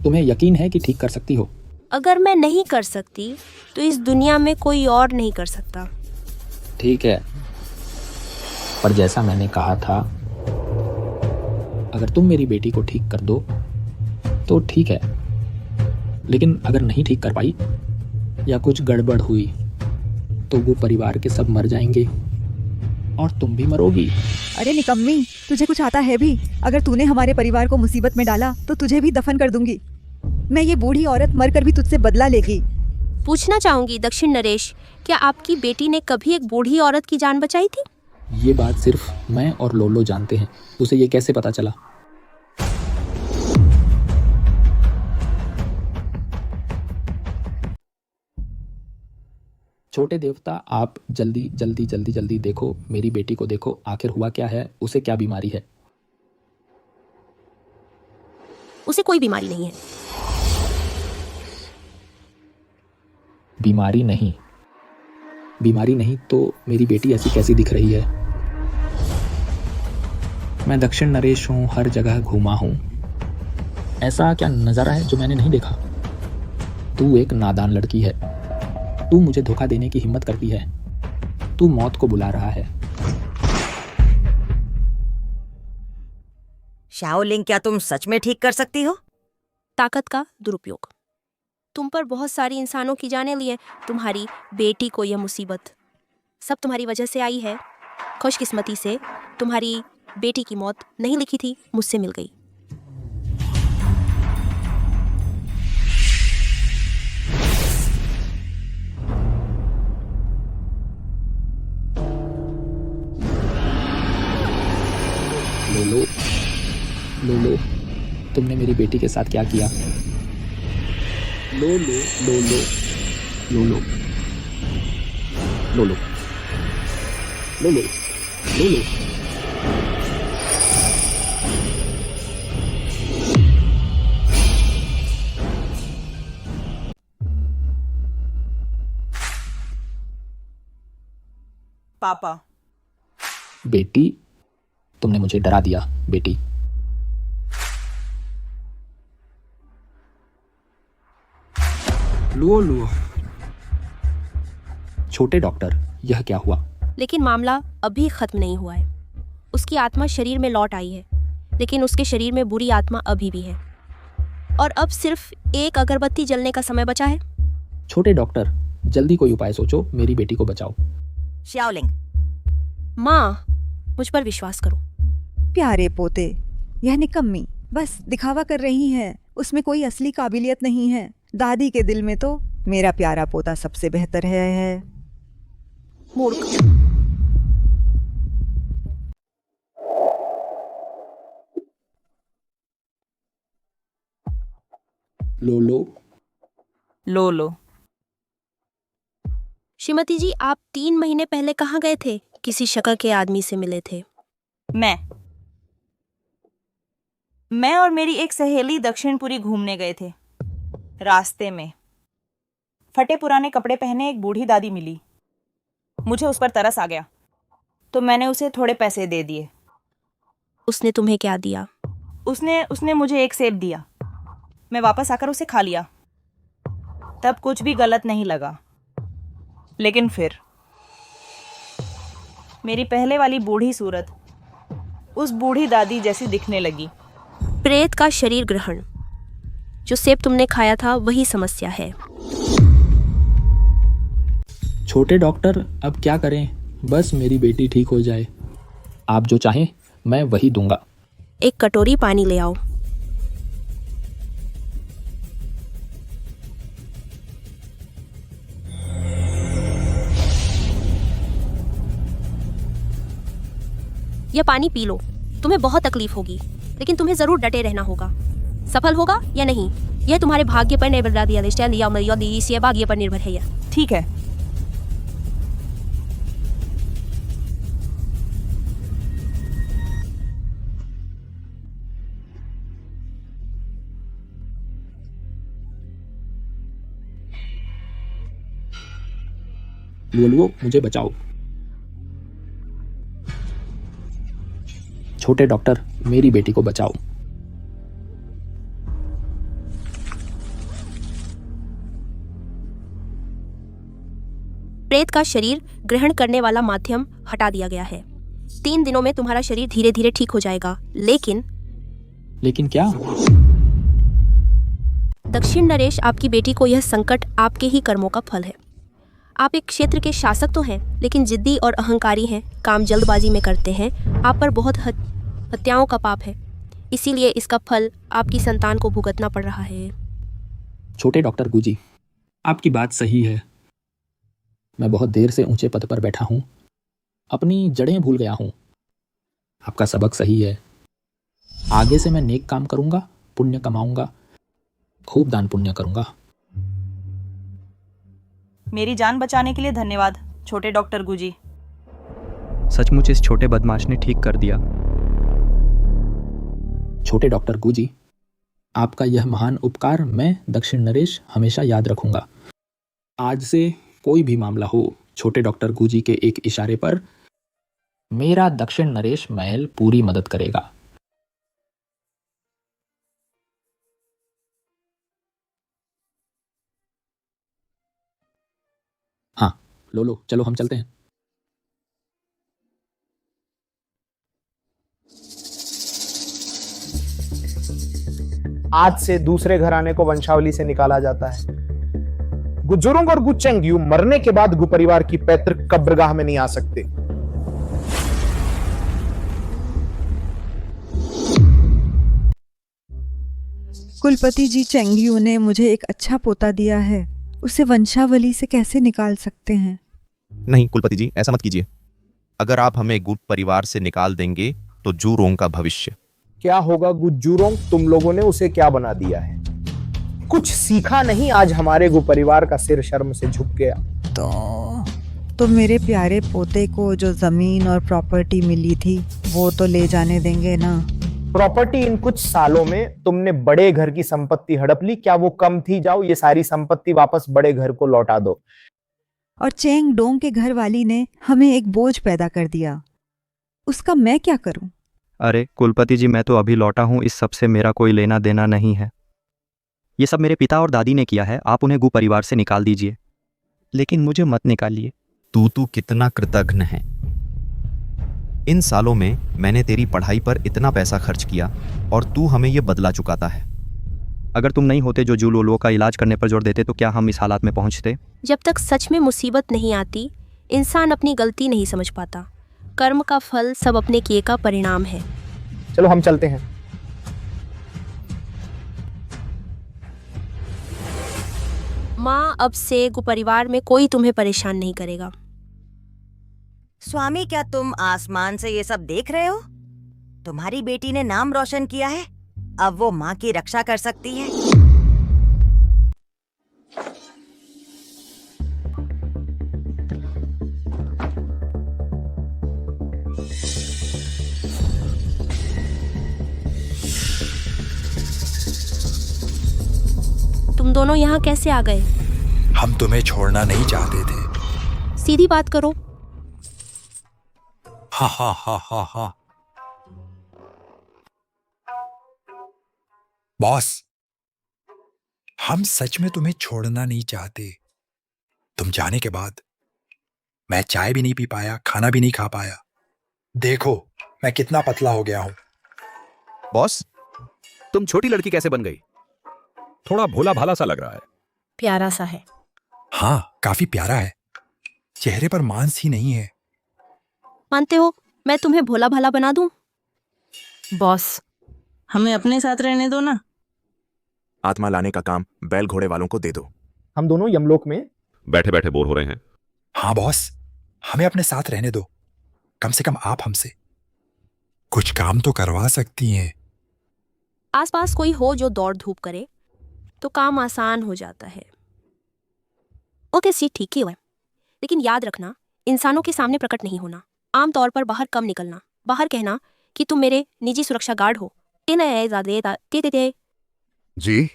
तुम्हें यकीन है कि ठीक कर सकती हो? अगर मैं नहीं कर सकती तो इस दुनिया में कोई और नहीं कर सकता। ठीक है, पर जैसा मैंने कहा था, अगर तुम मेरी बेटी को ठीक कर दो तो ठीक है, लेकिन अगर नहीं ठीक कर पाई या कुछ गड़बड़ हुई तो वो परिवार के सब मर जाएंगे और तुम भी मरोगी। अरे निकम्मी, तुझे कुछ आता है भी? अगर तूने हमारे परिवार को मुसीबत में डाला तो तुझे भी दफन कर दूंगी। मैं ये बूढ़ी औरत मरकर भी तुझसे बदला लेगी। पूछना चाहूंगी दक्षिण नरेश, क्या आपकी बेटी ने कभी एक बूढ़ी औरत की जान बचाई थी? ये बात सिर्फ मैं और लोलो जानते हैं। उसे ये कैसे पता चला? छोटे देवता, आप जल्दी जल्दी जल्दी जल्दी देखो, मेरी बेटी को देखो, आखिर हुआ क्या है, उसे क्या बीमारी है? उसे कोई बीमारी नहीं है। बीमारी नहीं? बीमारी नहीं तो मेरी बेटी ऐसी कैसी दिख रही है? मैं दक्षिण नरेश हूँ, हर जगह घूमा हूँ। ऐसा क्या नज़ारा है जो मैंने नहीं देखा? तू एक नादान लड़की है। तू मुझे धोखा देने की हिम्मत करती है। तू मौत को बुला रहा है। शाओलिंग, क्या तुम सच में ठीक कर सकती हो? ताकत का दुरुपयोग। तुम पर बहुत सारी इंसानों की जाने लिए, तुम्हारी बेटी को यह मुसीबत सब तुम्हारी वजह से आई है। खुशकिस्मती से तुम्हारी बेटी की मौत नहीं लिखी थी, मुझसे मिल गई। लोलो, लोलो, तुमने मेरी बेटी के साथ क्या किया? लोलो, लोलो, लोलो, लोलो, लोलो, लोलो। पापा। बेटी, तुमने मुझे डरा दिया। बेटी, लो लो। छोटे डॉक्टर, यह क्या हुआ? लेकिन मामला अभी खत्म नहीं हुआ है। उसकी आत्मा शरीर में लौट आई है, लेकिन उसके शरीर में बुरी आत्मा अभी भी है। और अब सिर्फ एक अगरबत्ती जलने का समय बचा है। छोटे डॉक्टर, जल्दी कोई उपाय सोचो, मेरी बेटी को बचाओ। शाओलिंग, माँ, मुझ पर विश्वास करो। प्यारे पोते, यह निकम्मी बस दिखावा कर रही है। उसमें कोई असली काबिलियत नहीं है। दादी के दिल में तो मेरा प्यारा पोता सबसे बेहतर है। मूर्ख। लो लो। श्रीमती जी, आप 3 महीने पहले कहाँ गए थे? किसी शक्ल के आदमी से मिले थे? मैं और मेरी एक सहेली दक्षिणपुरी घूमने गए थे। रास्ते में फटे पुराने कपड़े पहने एक बूढ़ी दादी मिली। मुझे उस पर तरस आ गया तो मैंने उसे थोड़े पैसे दे दिए। उसने तुम्हें क्या दिया? उसने मुझे एक सेब दिया। मैं वापस आकर उसे खा लिया। तब कुछ भी गलत नहीं लगा, लेकिन फिर मेरी पहले वाली बूढ़ी सूरत उस बूढ़ी दादी जैसी दिखने लगी। प्रेत का शरीर ग्रहण। जो सेब तुमने खाया था वही समस्या है। छोटे डॉक्टर, अब क्या करें? बस मेरी बेटी ठीक हो जाए। आप जो चाहें मैं वही दूंगा। एक कटोरी पानी ले आओ। यह पानी पी लो। तुम्हें बहुत तकलीफ होगी, लेकिन तुम्हें जरूर डटे रहना होगा। सफल होगा या नहीं, यह तुम्हारे भाग्य पर निर्भर भाग्य पर निर्भर है यह। ठीक है। लो, मुझे बचाओ। छोटे डॉक्टर, मेरी बेटी को बचाओ। प्रेत का शरीर ग्रहण करने वाला माध्यम हटा दिया गया है। 3 दिनों में तुम्हारा शरीर धीरे धीरे ठीक हो जाएगा। लेकिन क्या? दक्षिण नरेश, आपकी बेटी को यह संकट आपके ही कर्मों का फल है। आप एक क्षेत्र के शासक तो हैं, लेकिन जिद्दी और अहंकारी हैं, काम जल्दबाजी में करते हैं। आप पर बहुत हत्याओं का पाप है, इसीलिए इसका फल आपकी संतान को भुगतना पड़ रहा है। छोटे डॉक्टर गुजी, आपकी बात सही है। मैं बहुत देर से ऊंचे पद पर बैठा हूं, अपनी जड़ें भूल गया हूं। आपका सबक सही है। आगे से मैं नेक काम करूंगा, पुण्य कमाऊंगा, खूब दान पुण्य करूंगा। मेरी जान बचाने के लिए धन्यवाद छोटे डॉक्टर गुजी। सचमुच इस छोटे बदमाश ने ठीक कर दिया। छोटे डॉक्टर गुजी, आपका यह महान उपकार मैं दक्षिण नरेश हमेशा याद रखूंगा। आज से कोई भी मामला हो, छोटे डॉक्टर गुजी के एक इशारे पर मेरा दक्षिण नरेश महल पूरी मदद करेगा। हाँ, लो, चलो हम चलते हैं। आज से दूसरे घराने को वंशावली से निकाला जाता है। गुजुरुंग और गुचेंग्यू मरने के बाद गु परिवार की पैतृक कब्रगाह में नहीं आ सकते। कुलपति जी, चेंग्यू ने मुझे एक अच्छा पोता दिया है, उसे वंशावली से कैसे निकाल सकते हैं? नहीं कुलपति जी, ऐसा मत कीजिए। अगर आप हमें गुट परिवार से निकाल देंगे तो जूरोंग का भविष्य। क्या होगा गुजुरोंग? तुम लोगों ने उसे क्या बना दिया है? कुछ सीखा नहीं, आज हमारे गु परिवार का सिर शर्म से झुक गया। तो मेरे प्यारे पोते को जो जमीन और प्रॉपर्टी मिली थी वो तो ले जाने देंगे ना? प्रॉपर्टी इन कुछ सालों में तुमने बड़े घर की संपत्ति हड़प ली, क्या वो कम थी? जाओ ये सारी संपत्ति वापस बड़े घर को लौटा दो। और चेंग डोंग के घर वाली ने हमें एक बोझ पैदा कर दिया, उसका मैं क्या करूं? अरे कुलपति जी, मैं तो अभी लौटा हूँ, इस सब से मेरा कोई लेना देना नहीं है। ये सब मेरे पिता और दादी ने किया है, आप उन्हें गु परिवार से निकाल दीजिए, लेकिन मुझे मत निकालिए। तू कितना कृतघ्न है। इन सालों में मैंने तेरी पढ़ाई पर इतना पैसा खर्च किया और तू हमें ये बदला चुकाता है। अगर तुम नहीं होते जो जूलोलो का इलाज करने पर जोर देते तो क्या हम इस हालात में पहुंचते? जब तक सच में मुसीबत नहीं आती, इंसान अपनी गलती नहीं समझ पाता। कर्म का फल सब अपने किए का परिणाम है। चलो हम चलते हैं। माँ, अब से गु परिवार में कोई तुम्हें परेशान नहीं करेगा। स्वामी, क्या तुम आसमान से ये सब देख रहे हो? तुम्हारी बेटी ने नाम रोशन किया है, अब वो माँ की रक्षा कर सकती है। तुम दोनों यहाँ कैसे आ गए? हम तुम्हें छोड़ना नहीं चाहते थे। सीधी बात करो। हा हा हा हा हा। बॉस, हम सच में तुम्हें छोड़ना नहीं चाहते। तुम जाने के बाद मैं चाय भी नहीं पी पाया, खाना भी नहीं खा पाया। देखो मैं कितना पतला हो गया हूं। बॉस, तुम छोटी लड़की कैसे बन गई? थोड़ा भोला भाला सा लग रहा है। प्यारा सा है। हाँ, काफी प्यारा है। चेहरे पर मांस ही नहीं है। मानते हो मैं तुम्हें भोला भाला बना दूं? बॉस, हमें अपने साथ रहने दो ना। आत्मा लाने का काम बैल घोड़े वालों को दे दो। हम दोनों यमलोक में बैठे बैठे बोर हो रहे हैं। हाँ बॉस, हमें अपने साथ रहने दो। कम से कम आप हमसे कुछ काम तो करवा सकती हैं। आसपास कोई हो जो दौड़ धूप करे तो काम आसान हो जाता है। ओके सी, ठीक है, लेकिन याद रखना, इंसानों के सामने प्रकट नहीं होना। आमतौर पर बाहर कम निकलना। बाहर कहना कि तुम मेरे निजी सुरक्षा गार्ड हो। जी।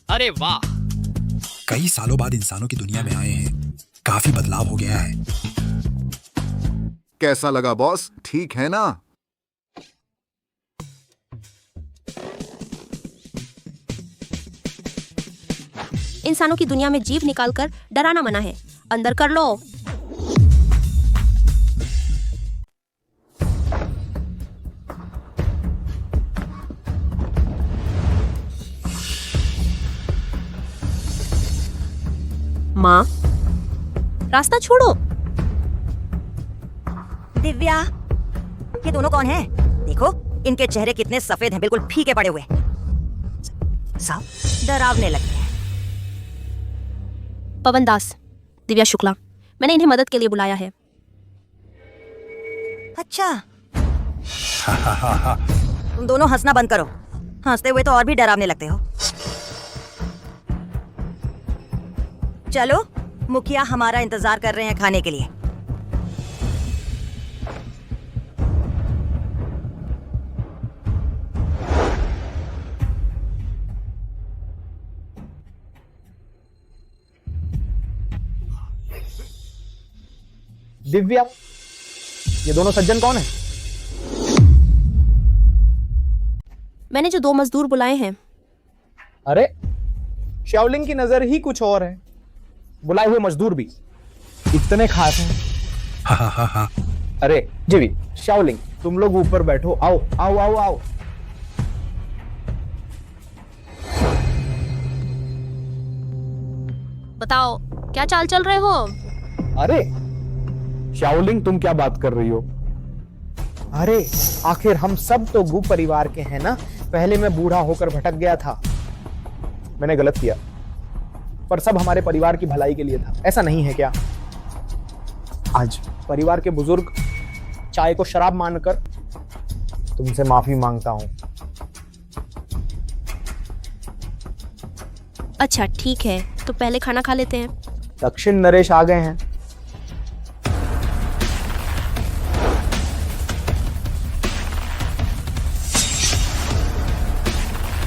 अरे वाह, कई सालों बाद इंसानों की दुनिया में आए हैं। काफी बदलाव हो गया है। कैसा लगा बॉस? ठीक है ना? इंसानों की दुनिया में जीभ निकालकर डराना मना है। अंदर कर लो। माँ, रास्ता छोड़ो। दिव्या, ये दोनों कौन हैं? देखो इनके चेहरे कितने सफेद हैं, बिल्कुल फीके पड़े हुए। साहब डरावने लगते हैं। पवन दास, दिव्या शुक्ला, मैंने इन्हें मदद के लिए बुलाया है। अच्छा, तुम दोनों हंसना बंद करो। हंसते हुए तो और भी डरावने लगते हो। चलो, मुखिया हमारा इंतजार कर रहे हैं खाने के लिए। दिव्या, ये दोनों सज्जन कौन है? मैंने जो 2 मजदूर बुलाए हैं। अरे, शाओलिंग की नजर ही कुछ और है। बुलाए हुए मजदूर भी इतने खास हैं। हाँ हाँ हाँ। अरे जीवी, शाओलिंग, तुम लोग ऊपर बैठो। आओ आओ आओ आओ। बताओ, क्या चाल चल रहे हो? अरे शाओलिंग, तुम क्या बात कर रही हो? अरे आखिर हम सब तो गु परिवार के हैं ना। पहले मैं बूढ़ा होकर भटक गया था, मैंने गलत किया, पर सब हमारे परिवार की भलाई के लिए था। ऐसा नहीं है क्या? आज परिवार के बुजुर्ग चाय को शराब मानकर तुमसे माफी मांगता हूं। अच्छा ठीक है, तो पहले खाना खा लेते हैं। दक्षिण नरेश आ गए हैं।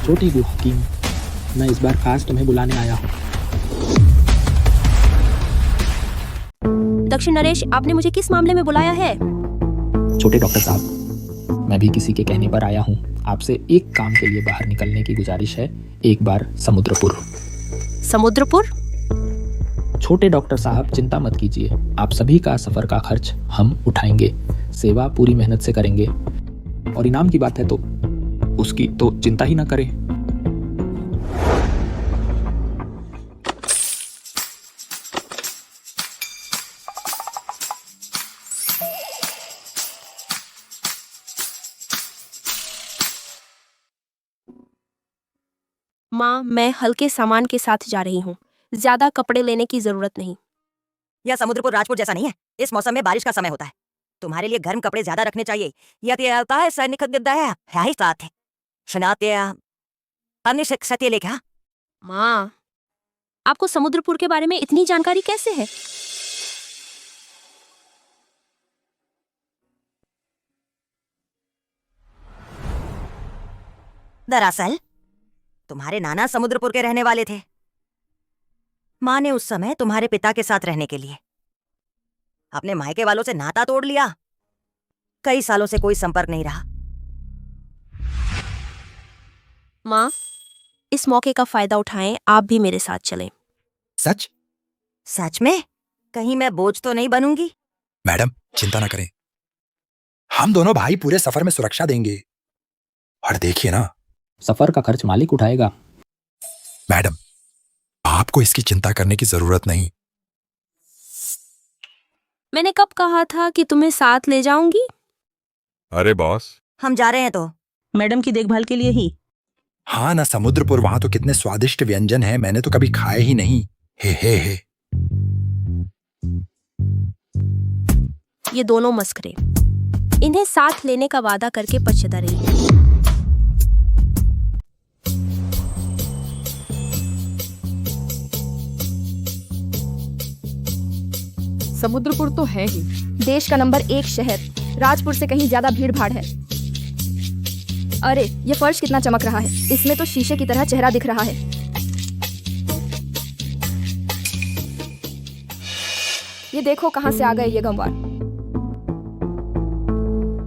छोटी गु हकीम, मैं इस बार खास तुम्हें बुलाने आया हूँ। दक्षिण नरेश, आपने मुझे किस मामले में बुलाया है? छोटे डॉक्टर साहब, मैं भी किसी के कहने पर आया हूँ। आपसे एक काम के लिए बाहर निकलने की गुजारिश है। एक बार समुद्रपुर। समुद्रपुर? छोटे डॉक्टर साहब, चिंता मत कीजिए, आप सभी का सफर का खर्च हम उठाएंगे। सेवा पूरी मेहनत से करेंगे, और इनाम की बात है तो उसकी तो चिंता ही ना करें। माँ, मैं हल्के सामान के साथ जा रही हूँ। ज्यादा कपड़े लेने की जरूरत नहीं। यह समुद्रपुर राजपुर जैसा नहीं है। इस मौसम में बारिश का समय होता है। तुम्हारे लिए गर्म कपड़े ज्यादा रखने चाहिए। यह तो आता है सैनिक है ही साथ है। शनाते अन्य सत्य लेखा माँ, आपको समुद्रपुर के बारे में इतनी जानकारी कैसे है? दरअसल तुम्हारे नाना समुद्रपुर के रहने वाले थे। माँ ने उस समय तुम्हारे पिता के साथ रहने के लिए अपने मायके वालों से नाता तोड़ लिया। कई सालों से कोई संपर्क नहीं रहा। माँ, इस मौके का फायदा उठाएं, आप भी मेरे साथ चलें। सच? सच में? कहीं मैं बोझ तो नहीं बनूंगी? मैडम चिंता ना करें, हम दोनों भाई पूरे सफर में सुरक्षा देंगे। और देखिए ना, सफर का खर्च मालिक उठाएगा। मैडम आपको इसकी चिंता करने की जरूरत नहीं। मैंने कब कहा था कि तुम्हें साथ ले जाऊंगी? अरे बॉस, हम जा रहे हैं तो मैडम की देखभाल के लिए ही। हाँ ना, समुद्रपुर वहां तो कितने स्वादिष्ट व्यंजन हैं, मैंने तो कभी खाए ही नहीं। हे। ये दोनों मस्करे, इन्हें साथ लेने का वादा करके पछता रही। समुद्रपुर तो है ही देश का नंबर 1 शहर। राजपुर से कहीं ज्यादा भीड़ भाड़ है। अरे ये फर्श कितना चमक रहा है, इसमें तो शीशे की तरह चेहरा दिख रहा है। ये देखो कहां से आ गए ये गंवार।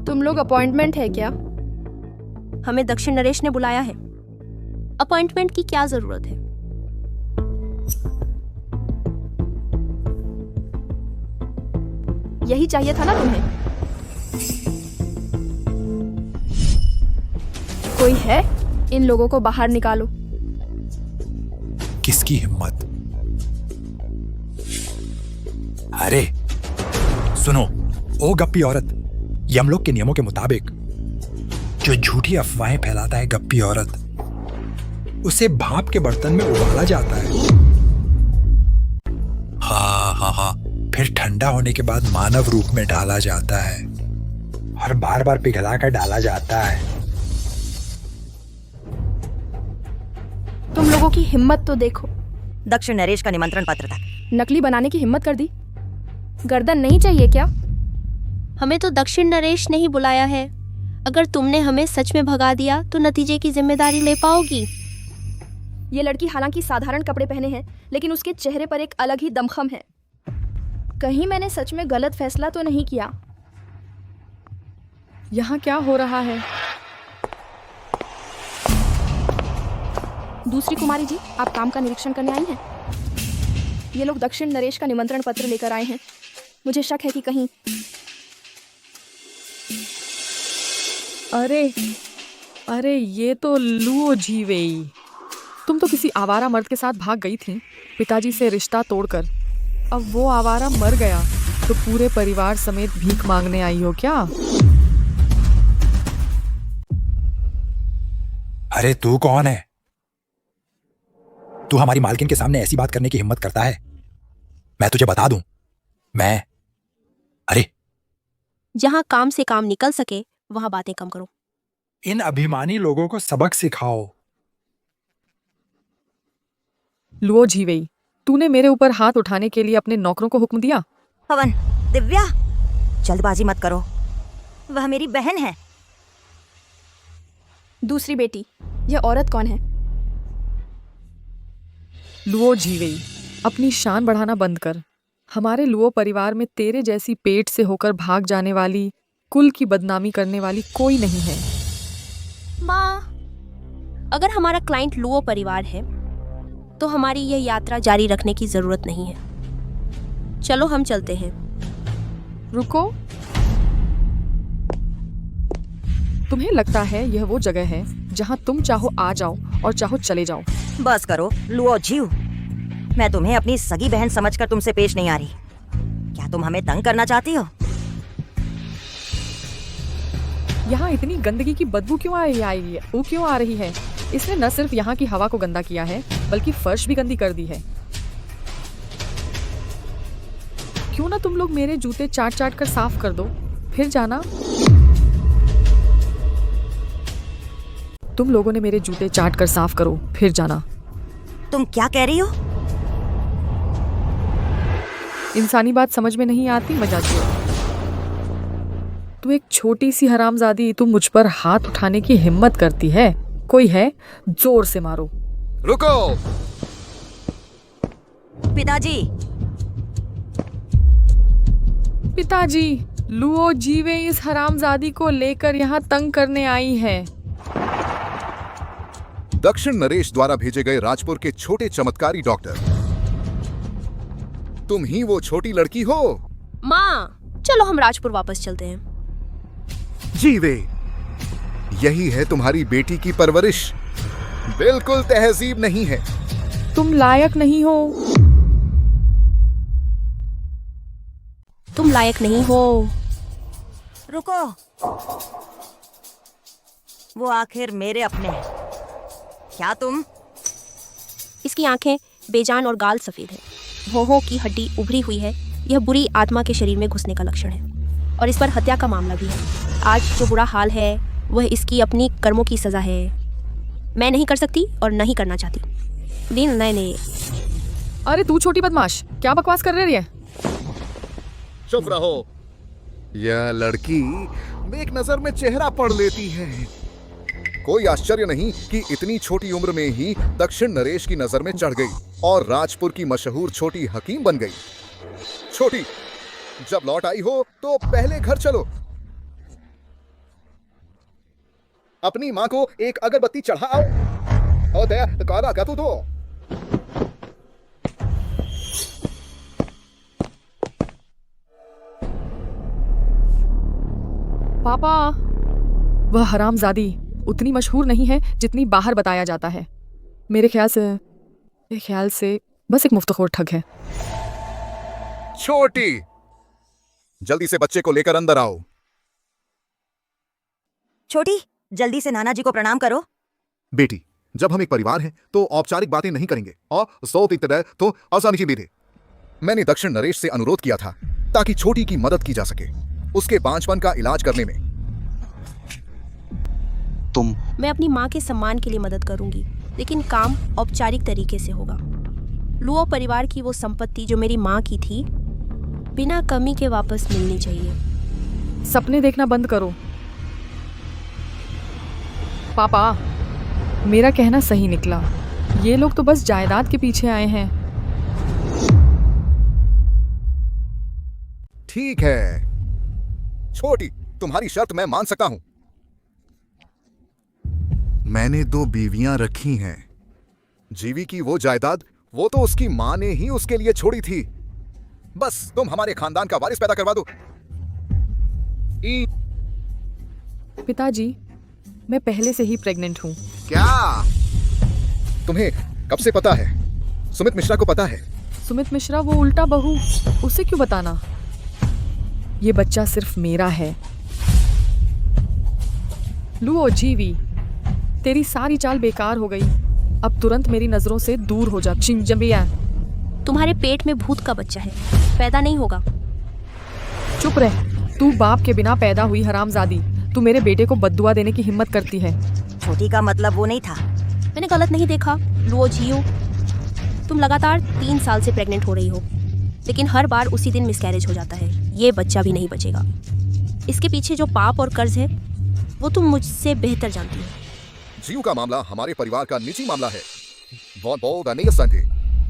तुम लोग अपॉइंटमेंट है क्या? हमें दक्षिण नरेश ने बुलाया है। अपॉइंटमेंट की क्या जरूरत है? यही चाहिए था ना तुम्हें? कोई है? इन लोगों को बाहर निकालो। किसकी हिम्मत? अरे सुनो, ओ गप्पी औरत, यमलोक के नियमों के मुताबिक जो झूठी अफवाहें फैलाता है गप्पी औरत, उसे भाप के बर्तन में उबाला जाता है। हाँ, फिर ठंडा होने के बाद मानव रूप में डाला जाता है और बार बार पिघला कर डाला जाता है। तुम लोगों की हिम्मत तो देखो। दक्षिण नरेश का निमंत्रण पत्र था। नकली बनाने की हिम्मत कर दी। गर्दन नहीं चाहिए क्या? हमें तो दक्षिण नरेश ने ही बुलाया है। अगर तुमने हमें सच में भगा दिया तो नतीजे की जिम्मेदारी ले पाओगी? ये लड़की हालांकि साधारण कपड़े पहने हैं, लेकिन उसके चेहरे पर एक अलग ही दमखम है। कहीं मैंने सच में गलत फैसला तो नहीं किया? यहाँ क्या हो रहा है? दूसरी कुमारी जी, आप काम का निरीक्षण करने आई हैं? ये लोग दक्षिण नरेश का निमंत्रण पत्र लेकर आए हैं। मुझे शक है कि कहीं। अरे ये तो लुओ जीवेई। तुम तो किसी आवारा मर्द के साथ भाग गई थी, पिताजी से रिश्ता तोड़कर। अब वो आवारा मर गया तो पूरे परिवार समेत भीख मांगने आई हो क्या? अरे तू कौन है? तू हमारी मालकिन के सामने ऐसी बात करने की हिम्मत करता है? मैं तुझे बता दूं, अरे जहां काम से काम निकल सके वहां बातें कम करो। इन अभिमानी लोगों को सबक सिखाओ। लुओ जीवेई, तूने मेरे ऊपर हाथ उठाने के लिए अपने नौकरों को हुक्म दिया? पवन, दिव्या, जल्दबाजी मत करो, वह मेरी बहन है। दूसरी बेटी, यह औरत कौन है? लुओ जीवेई, अपनी शान बढ़ाना बंद कर। हमारे लुओ परिवार में तेरे जैसी पेट से होकर भाग जाने वाली, कुल की बदनामी करने वाली कोई नहीं है। माँ, अगर हमारा क्लाइंट लुओ परिवार है तो हमारी यह यात्रा जारी रखने की जरूरत नहीं है। चलो हम चलते हैं। रुको, तुम्हें लगता है यह वो जगह है जहां तुम चाहो आ जाओ और चाहो चले जाओ? बस करो लुओ जीव, मैं तुम्हें अपनी सगी बहन समझकर तुमसे पेश नहीं आ रही। क्या तुम हमें तंग करना चाहती हो? यहाँ इतनी गंदगी की बदबू क्यों आ रही है? इसने न सिर्फ यहाँ की हवा को गंदा किया है, बल्कि फर्श भी गंदी कर दी है। क्यों ना तुम लोग मेरे जूते चाट कर साफ कर दो, फिर जाना। तुम लोगों ने मेरे जूते चाट कर साफ करो, फिर जाना। तुम क्या कह रही हो? इंसानी बात समझ में नहीं आती, मजाक हो। तू एक छोटी सी हरामजादी, तू मुझ पर हाथ उठाने की हिम्मत करती है? कोई है? जोर से मारो। रुको। पिताजी। पिताजी, लुओ जीवे इस हरामजादी को लेकर यहाँ तंग करने आई है। दक्षिण नरेश द्वारा भेजे गए राजपुर के छोटे चमत्कारी डॉक्टर, तुम ही वो छोटी लड़की हो? माँ, चलो हम राजपुर वापस चलते हैं। जीवे, यही है तुम्हारी बेटी की परवरिश। बिल्कुल तहजीब नहीं है। तुम लायक नहीं हो। तुम लायक नहीं हो। रुको, वो आखिर मेरे अपने हैं। क्या तुम? इसकी आंखें बेजान और गाल सफेद है। भौहों की हड्डी उभरी हुई है। यह बुरी आत्मा के शरीर में घुसने का लक्षण है और इस पर हत्या का मामला भी है। आज जो बुरा हाल है वह इसकी अपनी कर्मों की सजा है। मैं नहीं कर सकती और नहीं करना चाहती। दिन नहीं। अरे तू छोटी बदमाश, क्या बकवास कर रही है? चुप रहो। यह लड़की एक नजर में चेहरा पढ़ लेती है। कोई आश्चर्य नहीं कि इतनी छोटी उम्र में ही दक्षिण नरेश की नजर में चढ़ गई और राजपुर की मशहूर छोटी हकीम बन गई। छोटी, जब लौट आई हो तो पहले घर चलो। अपनी माँ को एक अगरबत्ती चढ़ाओ। और दया काला का तू दो। पापा, वह हरामजादी उतनी मशहूर नहीं है जितनी बाहर बताया जाता है। मेरे ख्याल से बस एक मुफ्तखोर ठग है। छोटी, जल्दी से बच्चे को लेकर अंदर आओ। छोटी, जल्दी से नाना जी को प्रणाम करो। बेटी, जब हम एक परिवार हैं तो औपचारिक बातें नहीं करेंगे और सौ की तरह तो आसानी से भी दे। मैंने दक्षिण नरेश से अनुरोध किया था ताकि छोटी की मदद की जा सके उसके बांझपन का इलाज करने में। मैं अपनी माँ के सम्मान के लिए मदद करूंगी, लेकिन काम औपचारिक तरीके से होगा। लुओ परिवार की वो संपत्ति जो मेरी माँ की थी, बिना कमी के वापस मिलनी चाहिए। सपने देखना बंद करो। पापा, मेरा कहना सही निकला। ये लोग तो बस जायदाद के पीछे आए हैं। ठीक है छोटी, तुम्हारी शर्त मैं मान सकता हूं। मैंने 2 बीवियां रखी हैं। जीवी की वो जायदाद, वो तो उसकी मां ने ही उसके लिए छोड़ी थी। बस तुम हमारे खानदान का वारिस पैदा करवा दो। पिताजी, मैं पहले से ही प्रेग्नेंट हूँ। क्या? तुम्हें कब से पता है? सुमित मिश्रा को पता है? सुमित मिश्रा वो उल्टा बहू, उसे क्यों बताना? ये बच्चा सिर्फ मेरा है। लुओ जीवी, तेरी सारी चाल बेकार हो गई। अब तुरंत मेरी नजरों से दूर हो जा। चिंजबिया, तुम्हारे पेट में भूत का बच्चा है, पैदा नहीं होगा। चुप रह। तू बाप के बिना पैदा हुई हरामजादी। तू मेरे बेटे को बद्दुआ देने की हिम्मत करती है। छोटी का मतलब वो नहीं था। मैंने गलत नहीं देखा। लुओ जियो, तुम लगातार 3 साल से प्रेग्नेंट हो रही हो, लेकिन हर बार उसी दिन मिसकैरेज हो जाता है। ये बच्चा भी नहीं बचेगा। इसके पीछे जो पाप और कर्ज है वो तुम मुझसे बेहतर जानती हो। जीव का मामला हमारे परिवार का निजी मामला है।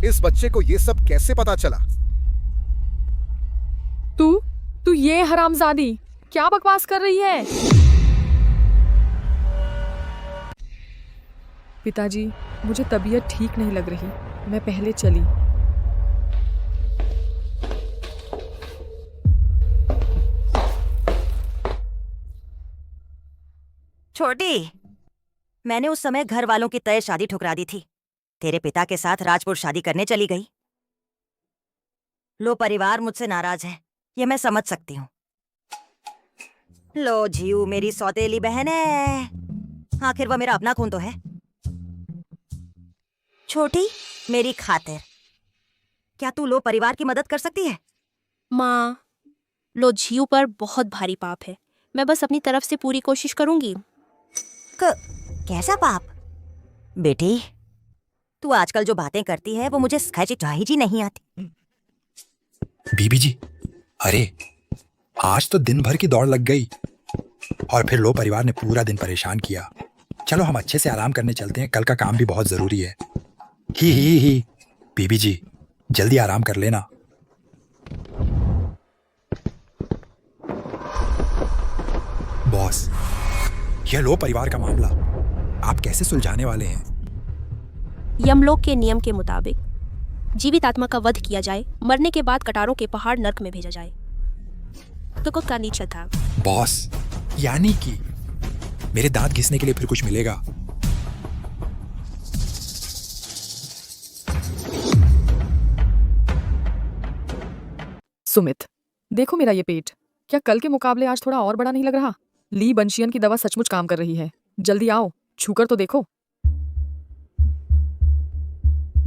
इस बच्चे को ये सब कैसे पता चला? तू ये हरामजादी क्या बकवास कर रही है? पिताजी, मुझे तबीयत ठीक नहीं लग रही। मैं पहले चली। छोटी, मैंने उस समय घर वालों की तय शादी ठुकरा दी थी। तेरे पिता के साथ राजपुर शादी करने चली गई। लो परिवार मुझसे नाराज है, ये मैं समझ सकती हूँ। लो जीव, मेरी सौतेली बहन है। आखिर वह मेरा अपना खून तो है। छोटी, मेरी खातिर क्या तू लो परिवार की मदद कर सकती है? माँ, लो झीव पर बहुत भारी पाप है। मैं बस अपनी तरफ से पूरी कोशिश करूंगी। कैसा पाप? बेटी, तू आजकल जो बातें करती है वो मुझे जी नहीं आती। बीबी जी, अरे आज तो दिन भर की दौड़ लग गई और फिर लो परिवार ने पूरा दिन परेशान किया। चलो हम अच्छे से आराम करने चलते हैं, कल का काम भी बहुत जरूरी है। ही बीबी जी, जल्दी आराम कर लेना। बॉस, यह लो परिवार का मामला आप कैसे सुलझाने वाले हैं? यमलोक के नियम के मुताबिक जीवित आत्मा का वध किया जाए, मरने के बाद कटारों के पहाड़ नर्क में भेजा जाए। तो कुछ का नीचा था। बॉस, यानी कि मेरे दांत घिसने के लिए फिर कुछ मिलेगा? सुमित, देखो मेरा ये पेट, क्या कल के मुकाबले आज थोड़ा और बड़ा नहीं लग रहा? ली बंशियन की दवा सचमुच काम कर रही है। जल्दी आओ, छूकर तो देखो।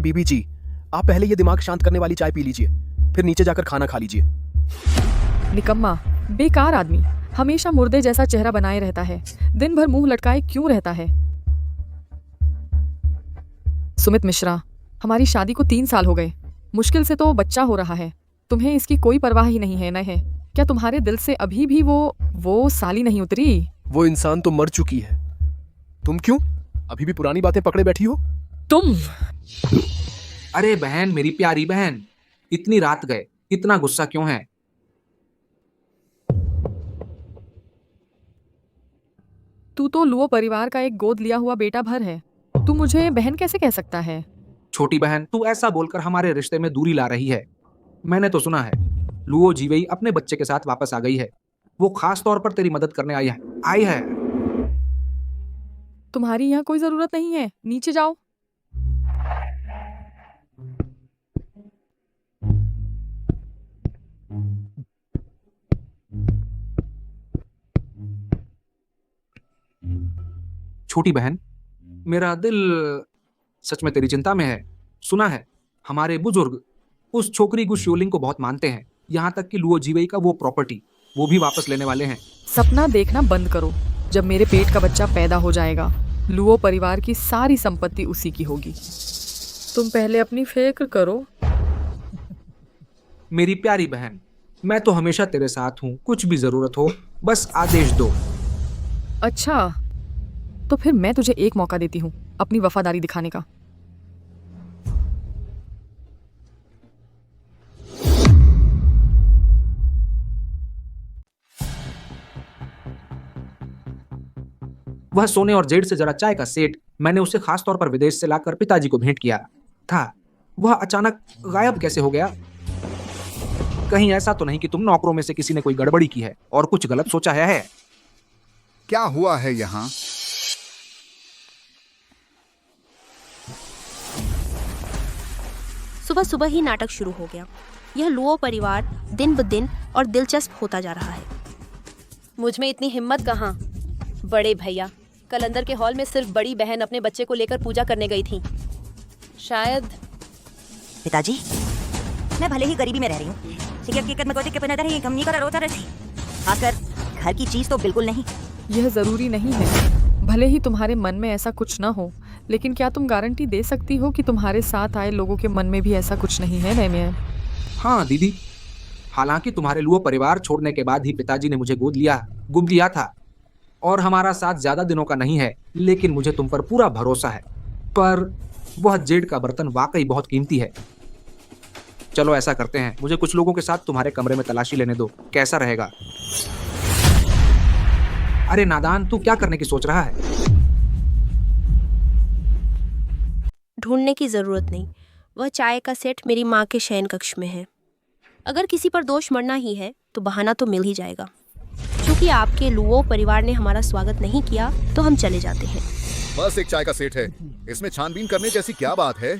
बीबी जी, आप पहले ये दिमाग शांत करने वाली चाय पी लीजिए, फिर नीचे जाकर खाना खा लीजिए। निकम्मा, बेकार आदमी, हमेशा मुर्दे जैसा चेहरा बनाए रहता है, दिन भर मुंह लटकाए क्यों रहता है? सुमित मिश्रा, हमारी शादी को 3 साल हो गए, मुश्किल से तो बच्चा हो रहा है, तुम्हें इसकी कोई परवाह ही नहीं है, न है? क्या तुम्हारे दिल से अभी भी वो साली नहीं उतरी? वो इंसान तो मर चुकी है, तुम क्यों अभी भी पुरानी बातें पकड़े बैठी हो? तुम अरे बहन, मेरी प्यारी बहन, इतनी रात गए, इतना गुस्सा क्यों है? तू तो लुओ परिवार का एक गोद लिया हुआ बेटा भर है, तू मुझे बहन कैसे कह सकता है? छोटी बहन, तू ऐसा बोलकर हमारे रिश्ते में दूरी ला रही है। मैंने तो सुना है लुओ जीवेई अपने बच्चे के साथ वापस आ गई है। वो खास तौर पर तेरी मदद करने आई है। तुम्हारी यहाँ कोई जरूरत नहीं है, नीचे जाओ। छोटी बहन, मेरा दिल सच में तेरी चिंता में है। सुना है हमारे बुजुर्ग उस छोकरी गु शिवलिंग को बहुत मानते हैं, यहाँ तक कि लुओ जीवेई का वो प्रॉपर्टी वो भी वापस लेने वाले हैं। सपना देखना बंद करो। जब मेरे पेट का बच्चा पैदा हो जाएगा, लुओ परिवार की सारी संपत्ति उसी की होगी। तुम पहले अपनी फिक्र करो। मेरी प्यारी बहन, मैं तो हमेशा तेरे साथ हूँ, कुछ भी जरूरत हो बस आदेश दो। अच्छा, तो फिर मैं तुझे एक मौका देती हूँ अपनी वफादारी दिखाने का। वह सोने और जेड से जरा चाय का सेट मैंने उसे खास तौर पर विदेश से लाकर पिताजी को भेंट किया था। वह अचानक गायब कैसे हो गया? कहीं ऐसा तो नहीं कि तुम नौकरों में से किसी ने कोई गड़बड़ी की है और कुछ गलत सोचा है? क्या हुआ है यहाँ? सुबह सुबह ही नाटक शुरू हो गया। यह लुओ परिवार दिन ब दिन और दिलचस्प होता जा रहा है। मुझ में इतनी हिम्मत कहाँ? बड़े भैया, कल अंदर के हॉल में सिर्फ बड़ी बहन अपने बच्चे को लेकर पूजा करने गई थी। शायद पिताजी, मैं भले ही गरीबी में रह रही हूँ, खासकर घर की चीज तो बिल्कुल नहीं। यह जरूरी नहीं है, भले ही तुम्हारे मन में ऐसा कुछ ना हो, लेकिन क्या तुम गारंटी दे सकती हो कि तुम्हारे साथ आए लोगों के मन में भी ऐसा कुछ नहीं है? नैमिया? हाँ दीदी, हालांकि तुम्हारे लुओ परिवार छोड़ने के बाद ही पिताजी ने मुझे गोद लिया था और हमारा साथ ज्यादा दिनों का नहीं है, लेकिन मुझे तुम पर पूरा भरोसा है। पर वह जेड का बर्तन वाकई बहुत कीमती है। चलो ऐसा करते हैं, मुझे कुछ लोगों के साथ तुम्हारे कमरे में तलाशी लेने दो, कैसा रहेगा? अरे नादान, तू क्या करने की सोच रहा है? ढूंढने की जरूरत नहीं, वह चाय का सेट मेरी माँ के शयन कक्ष में है। अगर किसी पर दोष मरना ही है तो बहाना तो मिल ही जाएगा। क्योंकि आपके लुओ परिवार ने हमारा स्वागत नहीं किया तो हम चले जाते हैं। बस एक चाय का सेट है, इसमें छानबीन करने जैसी क्या बात है?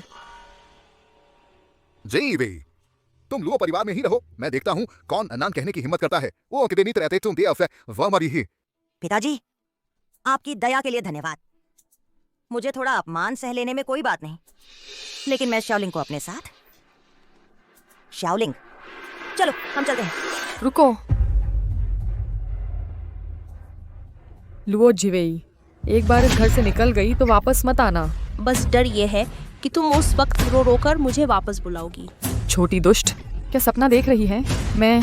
जी वे, तुम लुओ परिवार में ही रहो, मैं देखता हूँ कौन अनान कहने की हिम्मत करता है। वो कितनी रहते तुम दिया वह मरी ही। पिताजी, आपकी दया के लिए धन्यवाद। मुझे थोड़ा अपमान सह लेने में कोई बात नहीं, लेकिन मैं शाओलिंग को अपने साथ। शाओलिंग, चलो हम चलते हैं। रुको, लुओ जीवेई, एक बार इस घर से निकल गई तो वापस मत आना। बस डर ये है कि तुम उस वक्त रो रोकर मुझे वापस बुलाओगी। छोटी दुष्ट, क्या सपना देख रही है? मैं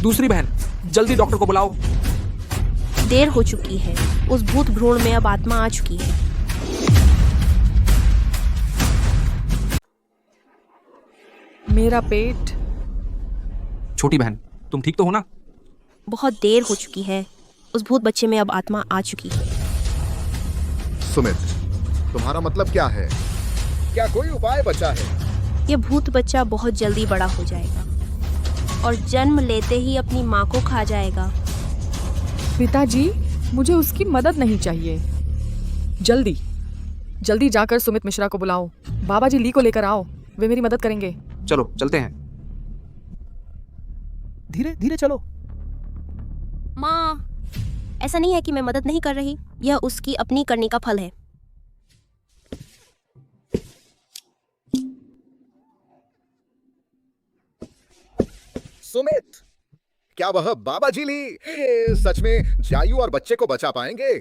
दूसरी बहन, जल्दी डॉक्टर को बुलाओ। देर हो चुकी है। उस भूत भ्रूण में अब आत्मा आ चुकी है। मेरा पेट। छोटी बहन, तुम ठीक तो हो ना? बहुत देर हो चुकी है। उस भूत बच्चे में अब आत्मा आ चुकी है। सुमित, तुम्हारा मतलब क्या है? क्या कोई उपाय बचा है? ये भूत बच्चा बहुत जल्दी बड़ा हो जाएगा और जन्म लेते ही अपनी माँ को खा जाएगा। पिताजी, मुझे उसकी मदद नहीं चाहिए। जल्दी जल्दी जाकर सुमित मिश्रा को बुलाओ। बाबा जी ली को लेकर आओ, वे मेरी मदद करेंगे। चलो चलते हैं। धीरे धीरे चलो। माँ, ऐसा नहीं है कि मैं मदद नहीं कर रही। यह उसकी अपनी करने का फल है। सुमित, क्या वह बाबा जी ली सच में जायू और बच्चे को बचा पाएंगे?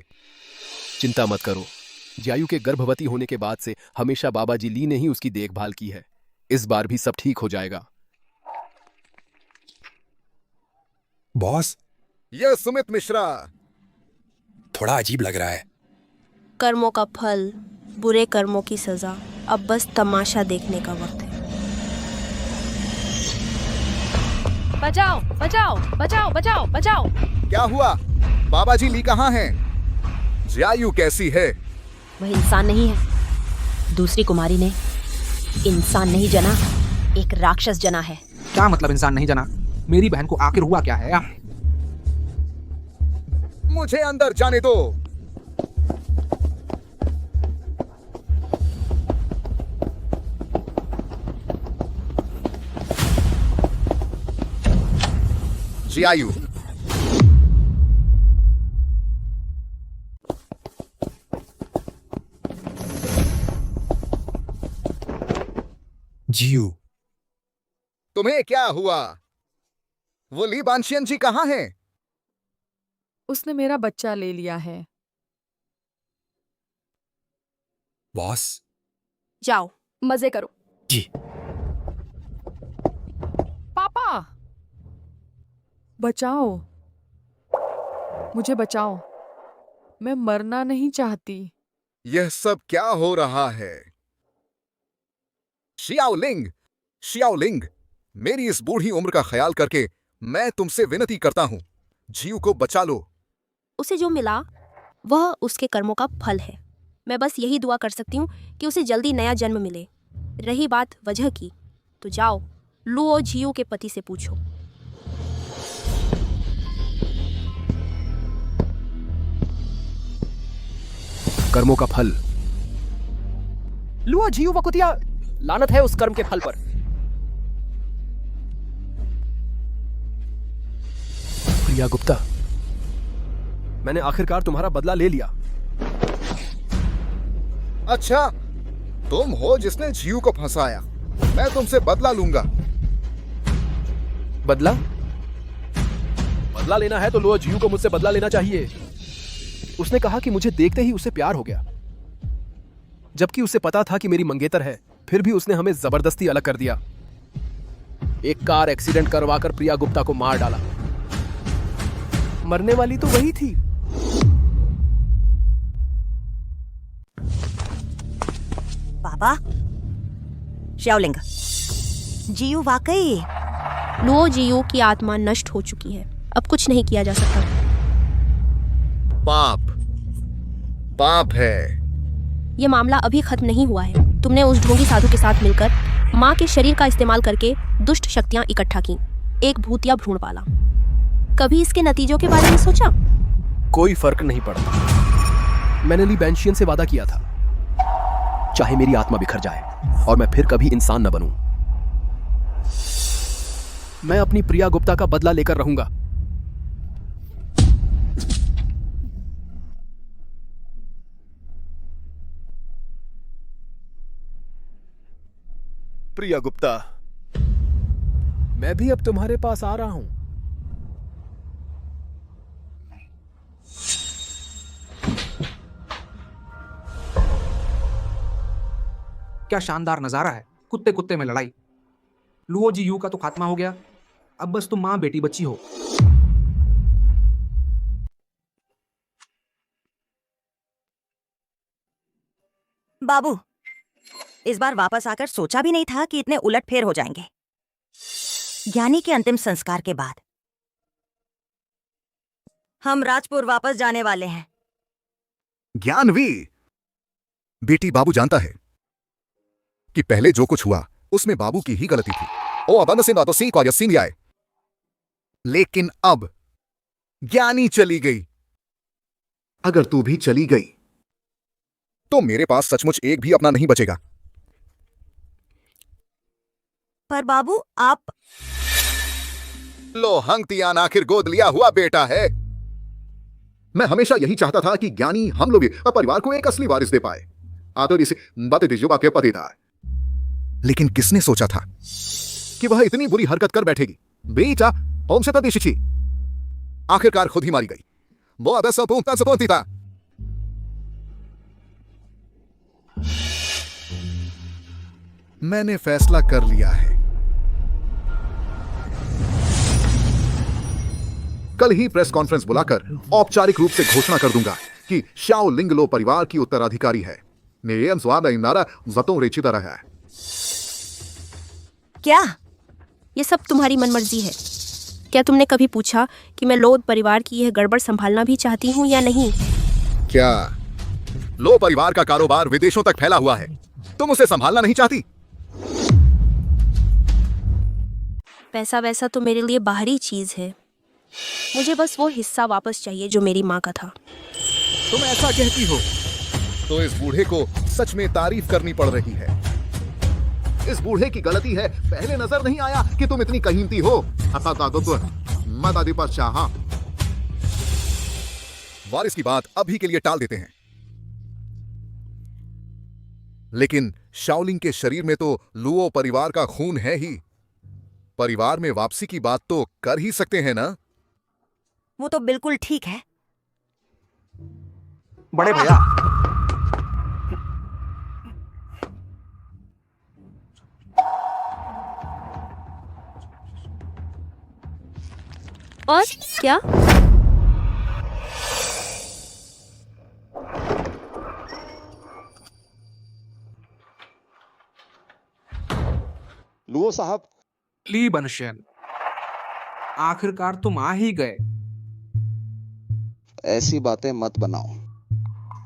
चिंता मत करो। जायू के गर्भवती होने के बाद से हमेशा बाबा जी ली ने ही उसकी देखभाल की है। इस बार भी सब ठीक हो जाएगा। बॉस, यह सुमित मिश्रा। थोड़ा अजीब लग रहा है। कर्मों का फल, बुरे कर्मों की सजा। अब बस तमाशा देखने का वक्त है। बचाओ बचाओ बचाओ बचाओ बचाओ। क्या हुआ? बाबा जी ली कहाँ हैं? जायू कैसी है? वह इंसान नहीं है। दूसरी कुमारी ने इंसान नहीं जना, एक राक्षस जना है। क्या मतलब इंसान नहीं जना? मेरी बहन को आखिर हुआ क्या है? मुझे अंदर जाने दो। जायू, जियू, तुम्हें क्या हुआ? वो ली बांशियन जी कहाँ हैं? उसने मेरा बच्चा ले लिया है। बॉस, जाओ मजे करो। जी। पापा, बचाओ, मुझे बचाओ। मैं मरना नहीं चाहती। यह सब क्या हो रहा है? शियाओलिंग, शियाओलिंग, मेरी इस बूढ़ी उम्र का ख्याल करके मैं तुमसे विनती करता हूं, जीव को बचा लो। उसे जो मिला वह उसके कर्मों का फल है। मैं बस यही दुआ कर सकती हूँ कि उसे जल्दी नया जन्म मिले। रही बात वजह की, तो जाओ लुओ जियो के पति से पूछो। कर्मों का फल। लुआ जियो वकुतिया, लानत है उस कर्म के फल पर। प्रिया गुप्ता, मैंने आखिरकार तुम्हारा बदला ले लिया। अच्छा, तुम हो जिसने जीव को फंसाया। मैं तुमसे बदला लूंगा। बदला? बदला लेना है तो लुआ जियो को मुझसे बदला लेना चाहिए। उसने कहा कि मुझे देखते ही उसे प्यार हो गया, जबकि उसे पता था कि मेरी मंगेतर है। फिर भी उसने हमें जबरदस्ती अलग कर दिया। एक कार एक्सीडेंट करवाकर प्रिया गुप्ता को मार डाला। मरने वाली तो वही थी। बाबा, शाओलिंग, जियू वाकई। लुओ जियो की आत्मा नष्ट हो चुकी है। अब कुछ नहीं किया जा सकता। पाप, पाप है। ये मामला अभी खत्म नहीं हुआ है। तुमने उस ढोंगी साधु के साथ मिलकर माँ के शरीर का इस्तेमाल करके दुष्ट शक्तियां इकट्ठा की, एक भूतिया भ्रूण पाला। कभी इसके नतीजों के बारे में सोचा? कोई फर्क नहीं पड़ता। मैंने ली बैंशियन से वादा किया था, चाहे मेरी आत्मा बिखर जाए और मैं फिर कभी इंसान न बनूं, मैं अपनी प्रिया गुप्ता का बदला लेकर रहूंगा। प्रिया गुप्ता, मैं भी अब तुम्हारे पास आ रहा हूं। क्या शानदार नजारा है, कुत्ते कुत्ते में लड़ाई। लुओ जी यू का तो खात्मा हो गया, अब बस तुम माँ बेटी बच्ची हो। बाबू, इस बार वापस आकर सोचा भी नहीं था कि इतने उलटफेर हो जाएंगे। ज्ञानी के अंतिम संस्कार के बाद हम राजपुर वापस जाने वाले हैं। ज्ञानवी, बेटी बाबू जानता है कि पहले जो कुछ हुआ उसमें बाबू की ही गलती थी। ओ अब से ना तो सी को सी आए, लेकिन अब ज्ञानी चली गई। अगर तू भी चली गई तो मेरे पास सचमुच एक भी अपना नहीं बचेगा। पर बाबू आप लो हंगतियान आखिर गोद लिया हुआ बेटा है। मैं हमेशा यही चाहता था कि ज्ञानी हम लोग परिवार को एक असली वारिस दे पाए। आदर इसे बातें दीजिए के पति था, लेकिन किसने सोचा था कि वह इतनी बुरी हरकत कर बैठेगी। बेटा होम से तदिशी आखिरकार खुद ही मारी गई। वो अब सपोती था। मैंने फैसला कर लिया है, कल ही प्रेस कॉन्फ्रेंस बुलाकर औपचारिक रूप से घोषणा कर दूंगा कि शाओ लिंगलो परिवार की उत्तराधिकारी है। क्या ये सब तुम्हारी मनमर्जी है? क्या तुमने कभी पूछा कि मैं लोध परिवार की यह गड़बड़ संभालना भी चाहती हूँ या नहीं? क्या लो परिवार का कारोबार विदेशों तक फैला हुआ है, तुम उसे संभालना नहीं चाहती? पैसा वैसा तो मेरे लिए बाहरी चीज है, मुझे बस वो हिस्सा वापस चाहिए जो मेरी माँ का था। तुम ऐसा कहती हो तो इस बूढ़े को सच में तारीफ करनी पड़ रही है। इस बूढ़े की गलती है, पहले नजर नहीं आया कि तुम इतनी कीमती हो। वारिस की बात अभी के लिए टाल देते हैं, लेकिन शाओलिंग के शरीर में तो लुओ परिवार का खून है ही। परिवार में वापसी की बात तो कर ही सकते हैं ना? वो तो बिल्कुल ठीक है। बड़े भैया, और क्या? लुओ साहब। ली बनशेन, आखिरकार तुम आ ही गए। ऐसी बातें मत बनाओ।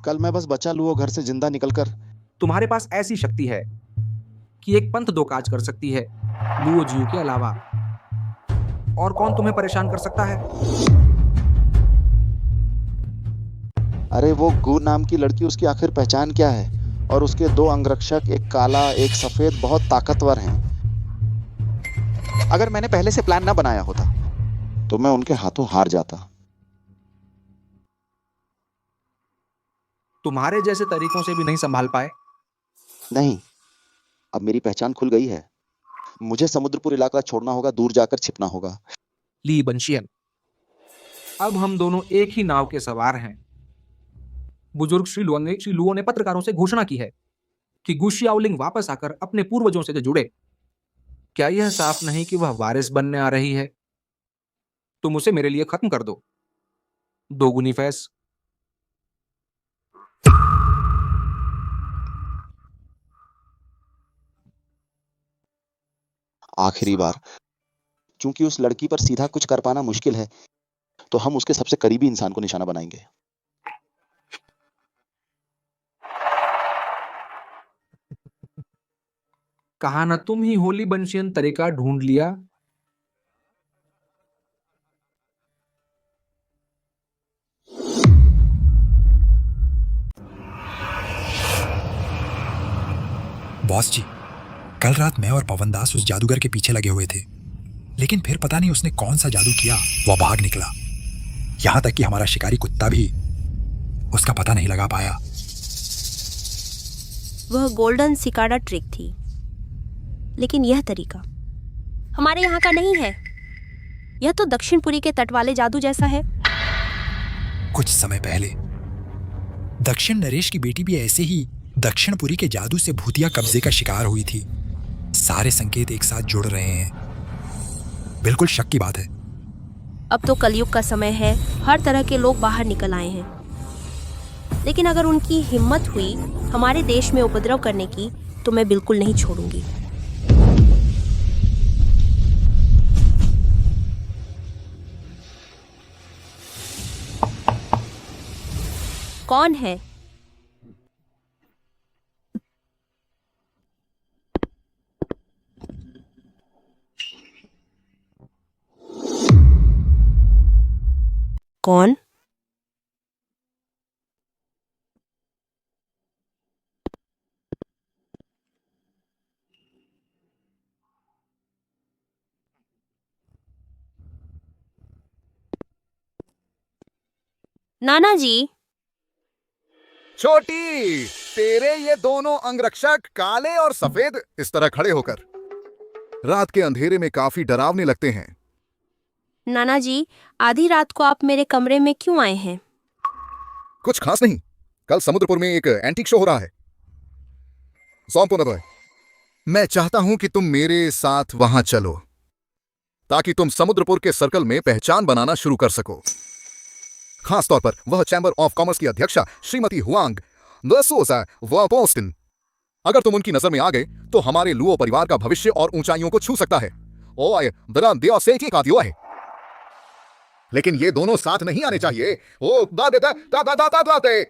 कल मैं बस बचा लुओ घर से जिंदा निकलकर। तुम्हारे पास ऐसी शक्ति है कि एक पंथ दो काज कर सकती है, लुओ जियू के अलावा। और कौन तुम्हें परेशान कर सकता है? अरे वो गू नाम की लड़की, उसकी आखिर पहचान क्या है? और उसके दो अंगरक्षक, एक काला एक सफेद, बहुत ताकतवर हैं। अगर मैंने पहले से प्लान ना बनाया होता तो मैं उनके हाथों हार जाता। तुम्हारे जैसे तरीकों से भी नहीं संभाल पाए? नहीं, अब मेरी पहचान खुल गई है। मुझे समुद्रपुर इलाका छोड़ना होगा, दूर जाकर छिपना होगा। ली बंशियन, अब हम दोनों एक ही नाव के सवार हैं। बुजुर्ग श्री लुओ ने पत्रकारों से घोषणा की है कि गु शियाओलिंग वापस आकर अपने पूर्वजों से जुड़े। क्या यह साफ नहीं कि वह वारिस बनने आ रही है? तुम उसे मेरे लिए खत्म कर दो। दोगुनी फैस। आखिरी बार, क्योंकि उस लड़की पर सीधा कुछ कर पाना मुश्किल है, तो हम उसके सबसे करीबी इंसान को निशाना बनाएंगे। कहा ना तुम ही होली बंशियन तरीका ढूंढ लिया। बॉस जी, कल रात मैं और पवनदास उस जादूगर के पीछे लगे हुए थे, लेकिन फिर पता नहीं उसने कौन सा जादू किया, वह भाग निकला। यहां तक कि हमारा शिकारी कुत्ता भी उसका पता नहीं लगा पाया। वह गोल्डन सिकाडा ट्रिक थी, लेकिन यह तरीका हमारे यहाँ का नहीं है। यह तो दक्षिणपुरी के तट वाले जादू जैसा है। कुछ समय पहले दक्षिण नरेश की बेटी भी ऐसे ही दक्षिणपुरी के जादू से भूतिया कब्जे का शिकार हुई थी। सारे संकेत एक साथ जुड़ रहे हैं। बिल्कुल शक की बात है। अब तो कलयुग का समय है, हर तरह के लोग बाहर निकल आए हैं। लेकिन अगर उनकी हिम्मत हुई हमारे देश में उपद्रव करने की, तो मैं बिल्कुल नहीं छोड़ूंगी। कौन है? कौन? नाना जी। छोटी, तेरे ये दोनों अंगरक्षक काले और सफेद इस तरह खड़े होकर रात के अंधेरे में काफी डरावने लगते हैं। नाना जी, आधी रात को आप मेरे कमरे में क्यों आए हैं? कुछ खास नहीं, कल समुद्रपुर में एक एंटीक शो हो रहा है। मैं चाहता हूं कि तुम मेरे साथ वहां चलो, ताकि तुम समुद्रपुर के सर्कल में पहचान बनाना शुरू कर सको। खास तौर पर वह चैम्बर ऑफ कॉमर्स की अध्यक्षा श्रीमती हुआंग पोस्टन। अगर तुम उनकी नजर में आ गए तो हमारे लुओ परिवार का भविष्य और ऊंचाइयों को छू सकता है। लेकिन ये दोनों साथ नहीं आने चाहिए। ओ दा देता दा दा दा दा दा दे।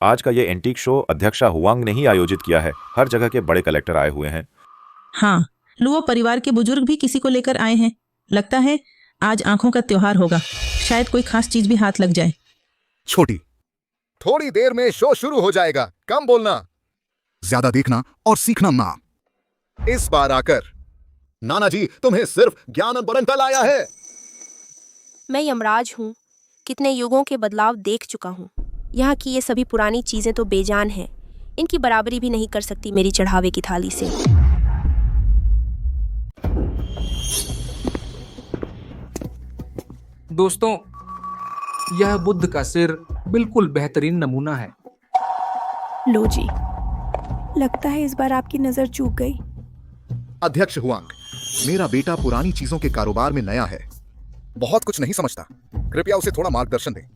आज का ये एंटीक शो अध्यक्षा हुआंग ने ही आयोजित किया है। हर जगह के बड़े कलेक्टर आए हुए हैं। हाँ, लुओ परिवार के बुजुर्ग भी किसी को लेकर आए हैं। लगता है आज आंखों का त्योहार होगा। शायद कोई खास चीज भी हाथ लग जाए। छोटी, थोड़ी देर में शो शुरू हो जाएगा। कम बोलना, ज्यादा देखना और सीखना ना। इस बार आकर नाना जी तुम्हें सिर्फ ज्ञान बरंता लाया है। मैं यमराज हूँ, कितने युगों के बदलाव देख चुका हूँ। यहाँ की ये सभी पुरानी चीजें तो बेजान हैं, इनकी बराबरी भी नहीं कर सकती मेरी चढ़ावे की थाली से। दोस्तों, यह बुद्ध का सिर बिल्कुल बेहतरीन नमूना है। लो जी, लगता है इस बार आपकी नजर चूक गई। अध्यक्ष हुआंग, मेरा बेटा पुरानी चीजों के कारोबार में नया है, बहुत कुछ नहीं समझता। कृपया उसे थोड़ा मार्गदर्शन दें।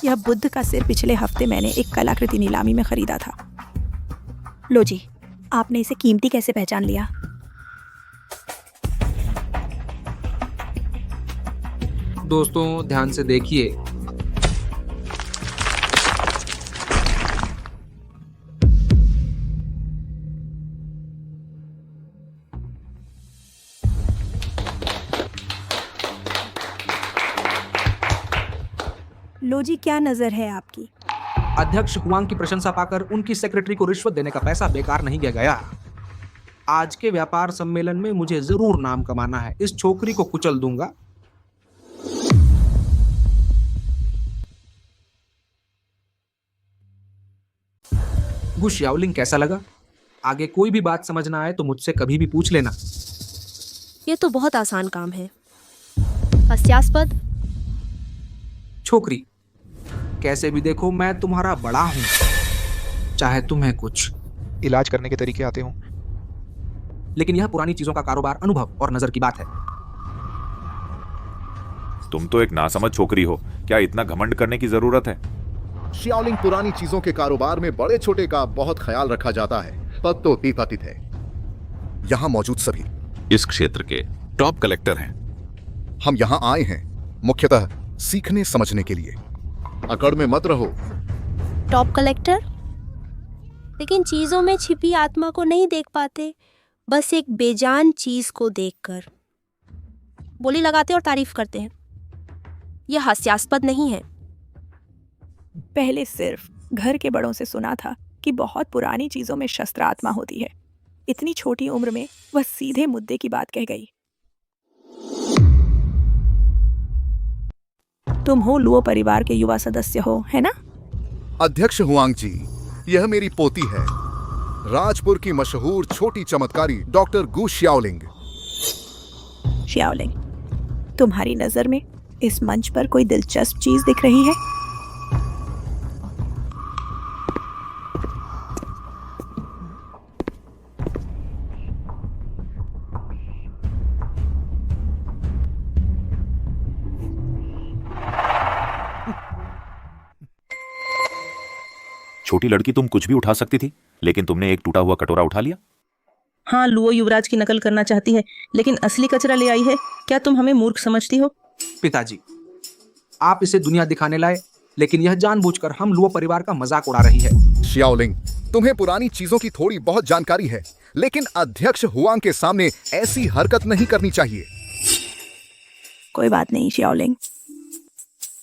यह बुद्ध का सिर पिछले हफ्ते मैंने एक कलाकृति नीलामी में खरीदा था। लो जी, आपने इसे कीमती कैसे पहचान लिया? दोस्तों, ध्यान से देखिए। लो जी, क्या नजर है आपकी? अध्यक्ष हुआंग की प्रशंसा पाकर उनकी सेक्रेटरी को रिश्वत देने का पैसा बेकार नहीं गया। आज के व्यापार सम्मेलन में मुझे जरूर नाम कमाना है। इस छोकरी को कुचल दूंगा। गु शाओलिंग कैसा लगा? आगे कोई भी बात समझना आए तो मुझसे कभी भी पूछ लेना। ये तो बहुत आसान काम है। हास्यास्पद। छोकरी, कैसे भी देखो मैं तुम्हारा बड़ा हूं, चाहे तुम्हें कुछ इलाज करने के तरीके आते हों। लेकिन यह पुरानी चीजों का कारोबार अनुभव और नजर की बात है। तुम तो एक नासमझ छोकरी हो, क्या इतना घमंड करने की जरूरत है? शाओलिंग पुरानी चीजों के कारोबार में बड़े छोटे का बहुत ख्याल रखा जाता है। पद तो अतीत है। यहाँ मौजूद सभी इस क्षेत्र के टॉप कलेक्टर हैं। हम यहाँ आए हैं मुख्यतः सीखने समझने के लिए। अकड़ में मत रहो। Top collector? लेकिन चीजों में छिपी आत्मा को नहीं देख पाते, बस एक बेजान चीज को देखकर बोली लगाते और तारीफ करते हैं। यह हास्यास्पद नहीं है। पहले सिर्फ घर के बड़ों से सुना था कि बहुत पुरानी चीजों में शस्त्र आत्मा होती है। इतनी छोटी उम्र में वह सीधे मुद्दे की बात कह गई। तुम हो लुओ परिवार के युवा सदस्य हो, है ना? अध्यक्ष हुआंग जी, यह मेरी पोती है, राजपुर की मशहूर छोटी चमत्कारी डॉक्टर गु श्याओलिंग। श्याओलिंग, तुम्हारी नजर में इस मंच पर कोई दिलचस्प चीज दिख रही है? छोटी लड़की, तुम कुछ भी उठा सकती थी, लेकिन तुमने एक टूटा हुआ कटोरा उठा लिया। हाँ, लुओ युवराज की नकल करना चाहती है, लेकिन असली कचरा ले आई है। क्या तुम हमें मूर्ख समझती हो? पिताजी, आप इसे दुनिया दिखाने लाए, लेकिन यह जानबूझकर हम लुओ परिवार का मजाक उड़ा रही है। श्याओलिंग, तुम्हें पुरानी चीजों की थोड़ी बहुत जानकारी है, लेकिन अध्यक्ष हुआंग के सामने ऐसी हरकत नहीं करनी चाहिए। कोई बात नहीं श्याओलिंग,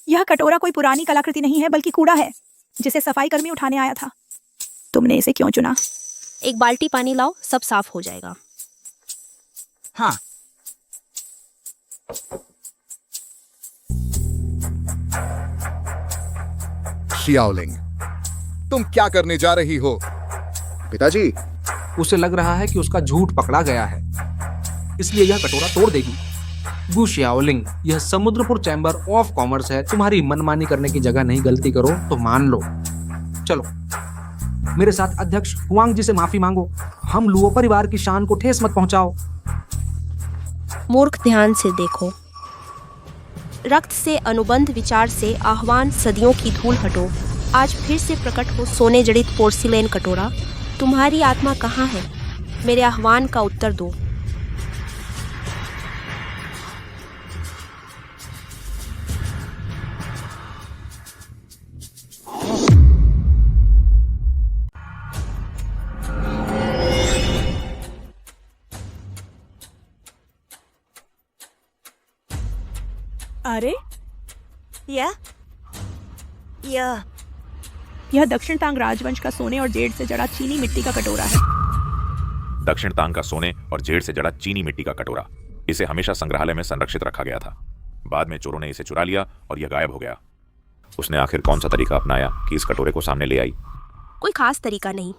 यह कटोरा कोई पुरानी कलाकृति नहीं है, बल्कि कूड़ा है जिसे सफाई कर्मी उठाने आया था। तुमने इसे क्यों चुना? एक बाल्टी पानी लाओ, सब साफ हो जाएगा। हाँ। श्याओलिंग, तुम क्या करने जा रही हो? पिताजी, उसे लग रहा है कि उसका झूठ पकड़ा गया है, इसलिए यह कटोरा तोड़ देगी। गु श्याओलिंग, यह समुद्रपुर चैम्बर ऑफ कॉमर्स है। तुम्हारी मनमानी करने की जगह नहीं, गलती करो तो मान लो। चलो मेरे साथ अध्यक्ष हुआंग जी से माफी मांगो। हम लुओ परिवार की शान को ठेस मत पहुंचाओ। मूर्ख, ध्यान से देखो। रक्त से अनुबंध विचार से आह्वान, सदियों की धूल हटो। आज फिर से प्रकट हो सोने जड़ित पोर्सिलेन कटोरा। तुम्हारी आत्मा कहाँ है? मेरे आह्वान का उत्तर दो। अरे यह दक्षिण तांग राजवंश का सोने और जेड से जड़ा चीनी मिट्टी का कटोरा है। दक्षिण तांग का सोने और जेड से जड़ा चीनी मिट्टी का कटोरा। इसे हमेशा संग्रहालय में संरक्षित रखा गया था। बाद में चोरों ने इसे चुरा लिया और यह गायब हो गया। उसने आखिर कौन सा तरीका अपनाया कि इस कटोरे को सामने ले आई? कोई खास तरीका नहीं,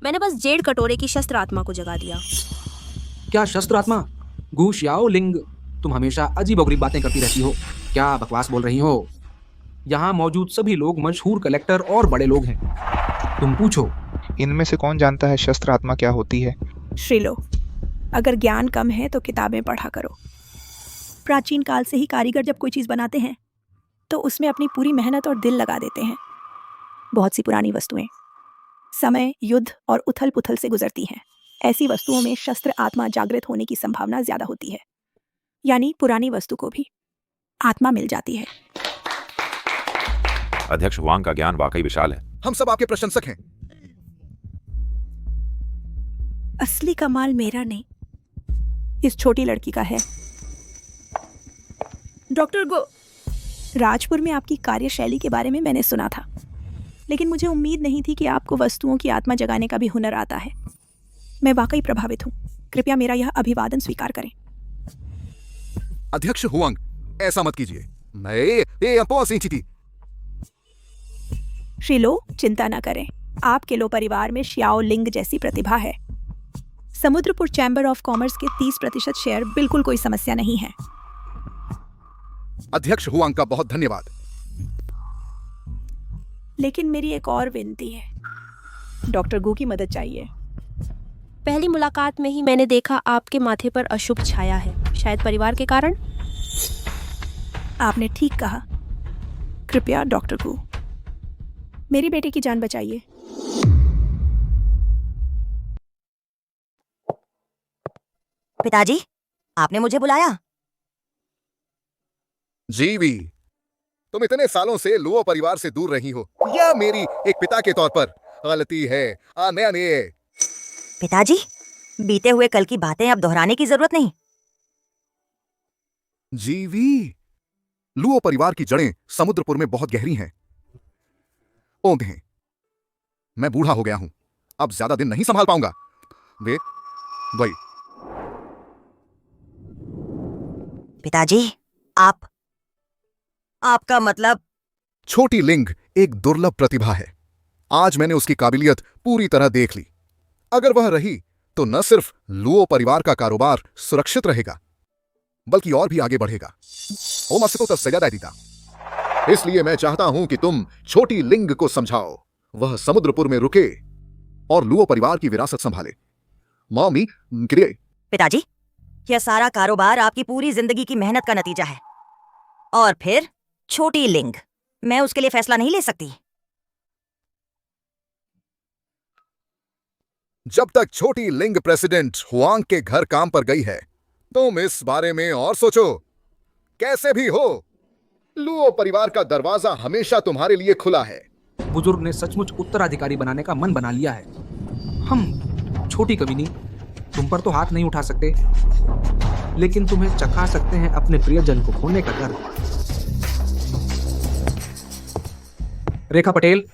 मैंने बस जेड कटोरे की शस्त्र आत्मा को जगा दिया। क्या शस्त्र आत्मा? गु श्याओलिंग, तुम हमेशा अजीब-ओ-गरीब बातें करती रहती हो। क्या बकवास बोल रही हो? यहाँ मौजूद सभी लोग मशहूर कलेक्टर और बड़े लोग हैं। तुम पूछो। इनमें से कौन जानता है शस्त्र आत्मा क्या होती है? श्रीलो, अगर ज्ञान कम है तो किताबें पढ़ा करो। प्राचीन काल से ही कारीगर जब कोई चीज़ बनाते हैं तो उसमें अपनी पूरी मेहनत और दिल लगा देते हैं। बहुत सी पुरानी वस्तुएं समय, युद्ध और उथल पुथल से गुजरती हैं। ऐसी वस्तुओं में शस्त्र आत्मा जागृत होने की संभावना ज्यादा होती है, यानी पुरानी वस्तु को भी आत्मा मिल जाती है। अध्यक्ष हुआंग का ज्ञान वाकई विशाल है। हम सब आपके प्रशंसक हैं। असली कमाल मेरा नहीं, इस छोटी लड़की का है। डॉक्टर गो, राजपुर में आपकी कार्यशैली के बारे में मैंने सुना था, लेकिन मुझे उम्मीद नहीं थी कि आपको वस्तुओं की आत्मा जगाने का भी हुनर आता है। मैं वाकई प्रभावित हूँ। कृपया मेरा यह अभिवादन स्वीकार करें। अध्यक्ष हुआंग, ऐसा मत कीजिए। मैं थी। श्री लो, चिंता न करें। आपके लो परिवार में श्याओलिंग जैसी प्रतिभा है। समुद्रपुर चैम्बर ऑफ कॉमर्स के 30% शेयर बिल्कुल कोई समस्या नहीं है। अध्यक्ष हुआंग का बहुत धन्यवाद। लेकिन मेरी एक और विनती है। डॉक्टर गू की मदद चाहिए। पहली मुलाकात में ही मैंने देखा आपके माथे पर अशुभ छाया है। शायद परिवार के कारण? आपने ठीक कहा। कृपया डॉक्टर गू, मेरी बेटी की जान बचाइए। पिताजी, आपने मुझे बुलाया? जीवी, तुम इतने सालों से लुओ परिवार से दूर रही हो, यह मेरी एक पिता के तौर पर गलती है। पिताजी, बीते हुए कल की बातें अब दोहराने की जरूरत नहीं। जीवी, लुओ परिवार की जड़ें समुद्रपुर में बहुत गहरी हैं। ओंधे, मैं बूढ़ा हो गया हूं, अब ज्यादा दिन नहीं संभाल पाऊंगा। वे वही। पिताजी, आपका मतलब? छोटी लिंग एक दुर्लभ प्रतिभा है। आज मैंने उसकी काबिलियत पूरी तरह देख ली। अगर वह रही तो न सिर्फ लुओ परिवार का कारोबार सुरक्षित रहेगा, बल्कि और भी आगे बढ़ेगा। ओ मस्त तो सजा दीदा। इसलिए मैं चाहता हूं कि तुम छोटी लिंग को समझाओ, वह समुद्रपुर में रुके और लुओ परिवार की विरासत संभाले। मॉमी क्रिए। पिताजी, यह सारा कारोबार आपकी पूरी जिंदगी की मेहनत का नतीजा है। और फिर छोटी लिंग, मैं उसके लिए फैसला नहीं ले सकती। जब तक छोटी लिंग प्रेसिडेंट हुआंग के घर काम पर गई है, तुम इस बारे में और सोचो। कैसे भी हो, लुओ परिवार का दरवाजा हमेशा तुम्हारे लिए खुला है। बुजुर्ग ने सचमुच उत्तराधिकारी बनाने का मन बना लिया है। हम छोटी कमीनी तुम पर तो हाथ नहीं उठा सकते, लेकिन तुम्हें चखा सकते हैं अपने प्रियजन को खोने का दर्द। रेखा पटेल।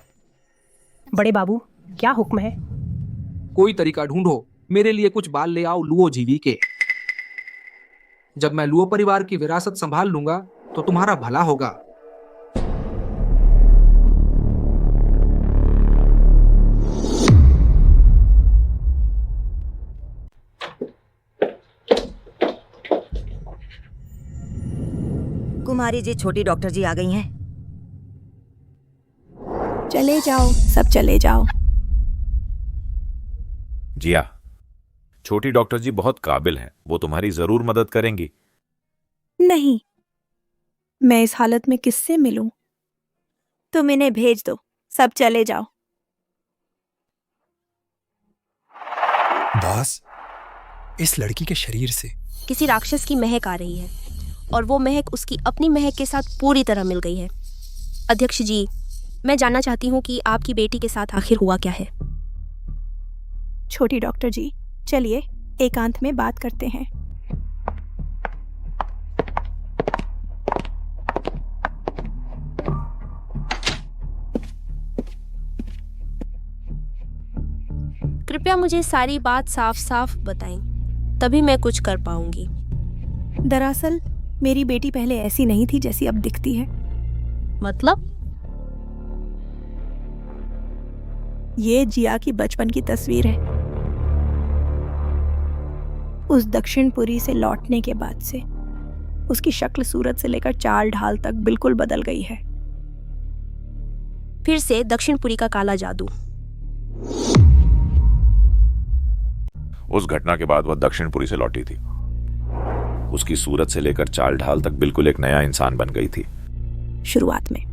बड़े बाबू, क्या हुक्म है? कोई तरीका ढूंढो, मेरे लिए कुछ बाल ले आओ लुओ जीवी के। जब मैं लुओ परिवार की विरासत संभाल लूंगा तो तुम्हारा भला होगा। कुमारी जी, छोटी डॉक्टर जी आ गई हैं। चले जाओ, सब चले जाओ। जिया, छोटी डॉक्टर जी बहुत काबिल हैं, वो तुम्हारी जरूर मदद करेंगी। नहीं, मैं इस हालत में किससे मिलूं? तुम इन्हें भेज दो, सब चले जाओ। बॉस, इस लड़की के शरीर से किसी राक्षस की महक आ रही है और वो महक उसकी अपनी महक के साथ पूरी तरह मिल गई है। अध्यक्ष जी, मैं जानना चाहती हूँ कि आपकी बेटी के साथ आखिर हुआ क्या है। छोटी डॉक्टर जी, चलिए एकांत में बात करते हैं। कृपया मुझे सारी बात साफ साफ बताएं, तभी मैं कुछ कर पाऊंगी। दरअसल मेरी बेटी पहले ऐसी नहीं थी जैसी अब दिखती है। मतलब? ये जिया की बचपन की तस्वीर है। उस दक्षिणपुरी से लौटने के बाद से उसकी शक्ल सूरत से लेकर चाल ढाल तक बिल्कुल बदल गई है। फिर से दक्षिणपुरी का काला जादू। उस घटना के बाद वह दक्षिणपुरी से लौटी थी। उसकी सूरत से लेकर चाल ढाल तक बिल्कुल एक नया इंसान बन गई थी। शुरुआत में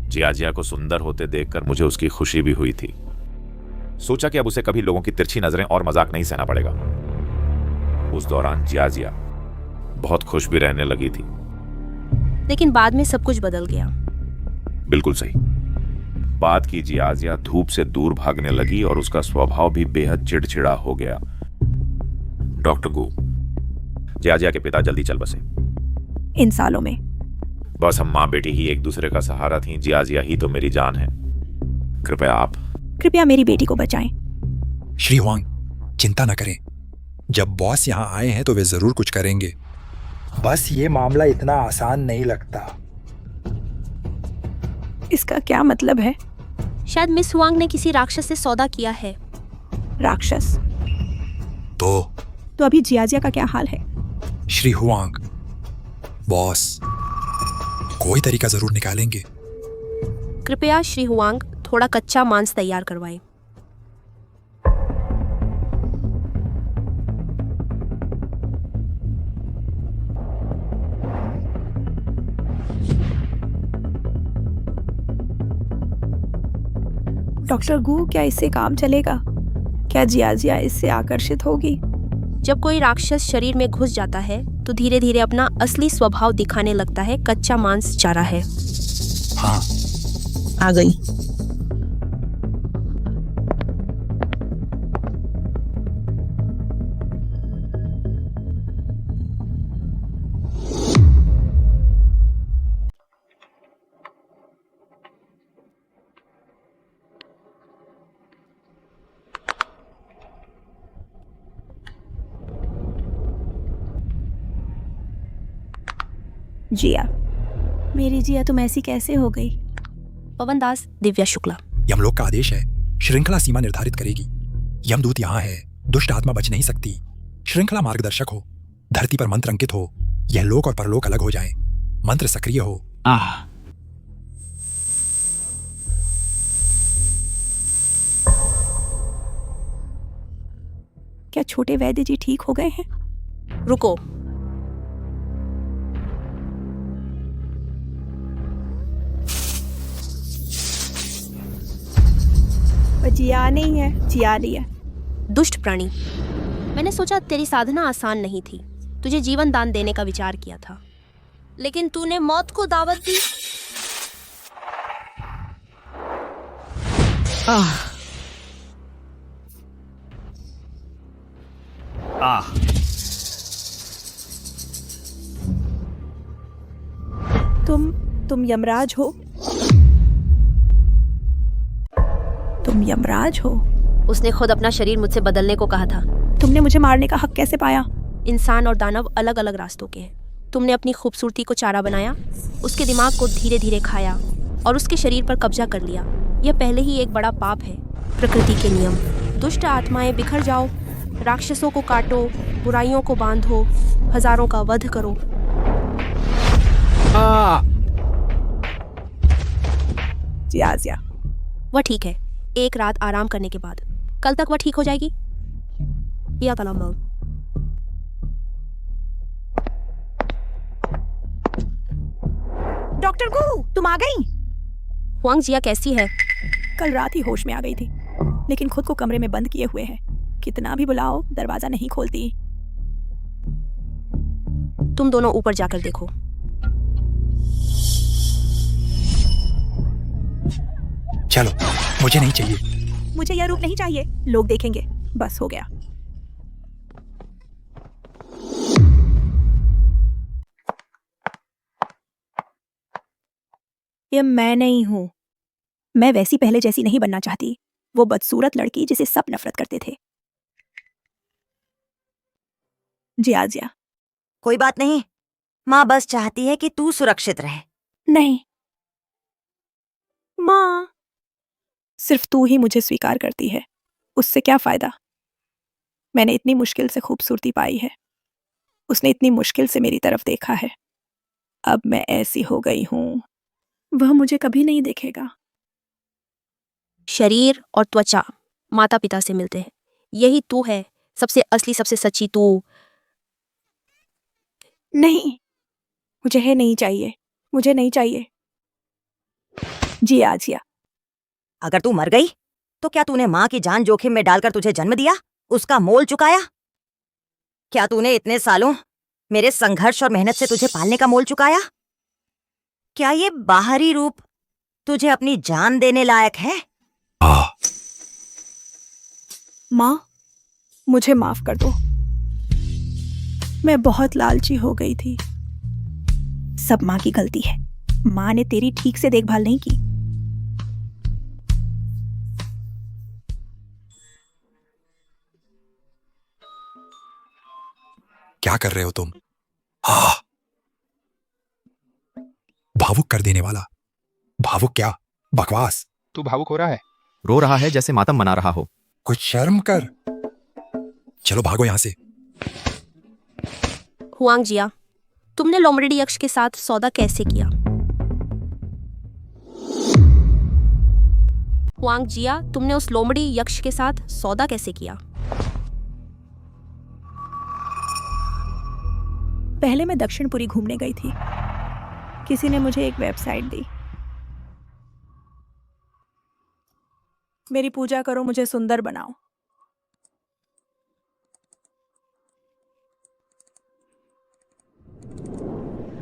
जिया को सुंदर होते देखकर मुझे उसकी खुशी भी हुई थी। सोचा कि अब उसे कभी लोगों की तिरछी नजरें और मजाक नहीं सहना पड़ेगा। उस दौरान जिया बहुत खुश भी रहने लगी थी। लेकिन बाद में सब कुछ बदल गया। बिल्कुल सही। बाद की जिया धूप से दूर भागने लगी और उसका स्वभाव भी बेहद चिड़चिड़ा हो गया। डॉक्टर गू, जिया के पिता जल्दी चल बसे। इन सालों में बस हम माँ बेटी ही एक दूसरे का सहारा थी। जिया ही तो मेरी जान है। कृपया मेरी बेटी को बचाएं। श्री हुआंग, चिंता न करें। जब बॉस यहाँ आए हैं तो वे जरूर कुछ करेंगे। बस ये मामला इतना आसान नहीं लगता। इसका क्या मतलब है? शायद मिस हुआंग ने किसी राक्षस से सौदा किया है। राक्षस? तो अभी जिया का क्या हाल है? श्री हुआंग, बॉस कोई तरीका जरूर निकालेंगे। कृपया श्री हुआंग थोड़ा कच्चा मांस तैयार करवाएं। डॉक्टर गू, क्या इससे काम चलेगा? क्या जिया इससे आकर्षित होगी? जब कोई राक्षस शरीर में घुस जाता है तो धीरे धीरे अपना असली स्वभाव दिखाने लगता है। कच्चा मांस चारा है। हाँ, आ गई। जिया, मेरी जिया तुम ऐसी कैसे हो गई? पवन दास, दिव्या शुक्ला। यमलोक का आदेश है, श्रृंखला सीमा निर्धारित करेगी। यमदूत यहाँ है, दुष्ट आत्मा बच नहीं सकती। श्रृंखला मार्गदर्शक हो, धरती पर मंत्र अंकित हो, यह लोक और परलोक अलग हो जाएं। मंत्र सक्रिय हो। क्या छोटे वैद्य जी ठीक हो गए हैं? रुको, जिया नहीं है, जिया लिया। दुष्ट प्राणी, मैंने सोचा तेरी साधना आसान नहीं थी, तुझे जीवन दान देने का विचार किया था, लेकिन तूने मौत को दावत दी। तुम यमराज हो? तुम यमराज हो? उसने खुद अपना शरीर मुझसे बदलने को कहा था। तुमने मुझे मारने का हक कैसे पाया? इंसान और दानव अलग अलग रास्तों के हैं। तुमने अपनी खूबसूरती को चारा बनाया, उसके दिमाग को धीरे धीरे खाया और उसके शरीर पर कब्जा कर लिया। यह पहले ही एक बड़ा पाप है। प्रकृति के नियम। दुष्ट आत्माएं बिखर जाओ, राक्षसों को काटो, बुराइयों को बांधो, हजारों का वध करो। जिया, वह ठीक है, एक रात आराम करने के बाद। कल तक वह ठीक हो जाएगी। या कलम। डॉक्टर गू, तुम आ गई? हुआंग जिया कैसी है? कल रात ही होश में आ गई थी, लेकिन खुद को कमरे में बंद किए हुए है। कितना भी बुलाओ, दरवाजा नहीं खोलती। तुम दोनों ऊपर जाकर देखो। चलो, मुझे नहीं चाहिए। मुझे यह रूप नहीं चाहिए, लोग देखेंगे। बस हो गया। ये मैं नहीं हूं। मैं वैसी पहले जैसी नहीं बनना चाहती, वो बदसूरत लड़की जिसे सब नफरत करते थे। जिया, कोई बात नहीं, माँ बस चाहती है कि तू सुरक्षित रहे। नहीं माँ, सिर्फ तू ही मुझे स्वीकार करती है, उससे क्या फायदा? मैंने इतनी मुश्किल से खूबसूरती पाई है, उसने इतनी मुश्किल से मेरी तरफ देखा है। अब मैं ऐसी हो गई हूं, वह मुझे कभी नहीं देखेगा। शरीर और त्वचा माता पिता से मिलते हैं। यही तू है, सबसे असली, सबसे सच्ची तू। नहीं, मुझे है नहीं चाहिए, मुझे नहीं चाहिए। जिया, अगर तू मर गई तो क्या तूने माँ की जान जोखिम में डालकर तुझे जन्म दिया, उसका मोल चुकाया? क्या तूने इतने सालों मेरे संघर्ष और मेहनत से तुझे पालने का मोल चुकाया? क्या ये बाहरी रूप तुझे अपनी जान देने लायक है? माँ, मुझे माफ कर दो। मैं बहुत लालची हो गई थी। सब माँ की गलती है। माँ ने तेरी ठीक से देखभाल नहीं की। क्या कर रहे हो तुम? भावुक कर देने वाला। भावुक क्या, बकवास। तू भावुक हो रहा है? रो रहा है जैसे मातम मना रहा हो। कुछ शर्म कर। चलो भागो यहां से। हुआंग जिया, तुमने लोमड़ी यक्ष के साथ सौदा कैसे किया? हुआंग जिया, तुमने उस लोमड़ी यक्ष के साथ सौदा कैसे किया? पहले मैं दक्षिणपुरी घूमने गई थी। किसी ने मुझे एक वेबसाइट दी। मेरी पूजा करो, मुझे सुंदर बनाओ।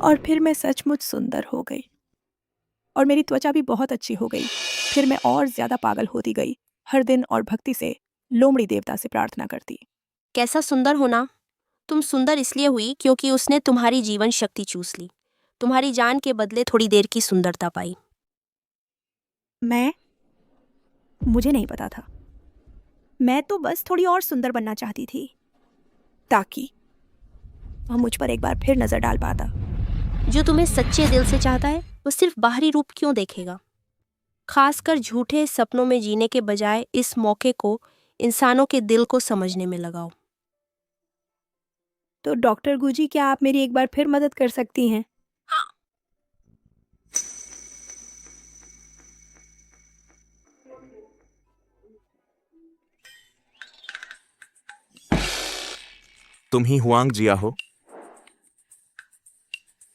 और फिर मैं सचमुच सुंदर हो गई और मेरी त्वचा भी बहुत अच्छी हो गई। फिर मैं और ज्यादा पागल होती गई, हर दिन और भक्ति से लोमड़ी देवता से प्रार्थना करती। कैसा सुंदर होना? तुम सुंदर इसलिए हुई क्योंकि उसने तुम्हारी जीवन शक्ति चूस ली, तुम्हारी जान के बदले थोड़ी देर की सुंदरता पाई। मुझे नहीं पता था। मैं तो बस थोड़ी और सुंदर बनना चाहती थी, ताकि वह मुझ पर एक बार फिर नजर डाल पाता। जो तुम्हें सच्चे दिल से चाहता है वो सिर्फ बाहरी रूप क्यों देखेगा? खासकर झूठे सपनों में जीने के बजाय इस मौके को इंसानों के दिल को समझने में लगाओ। तो डॉक्टर गुजी, क्या आप मेरी एक बार फिर मदद कर सकती हैं? तुम ही हुआंग जिया हो?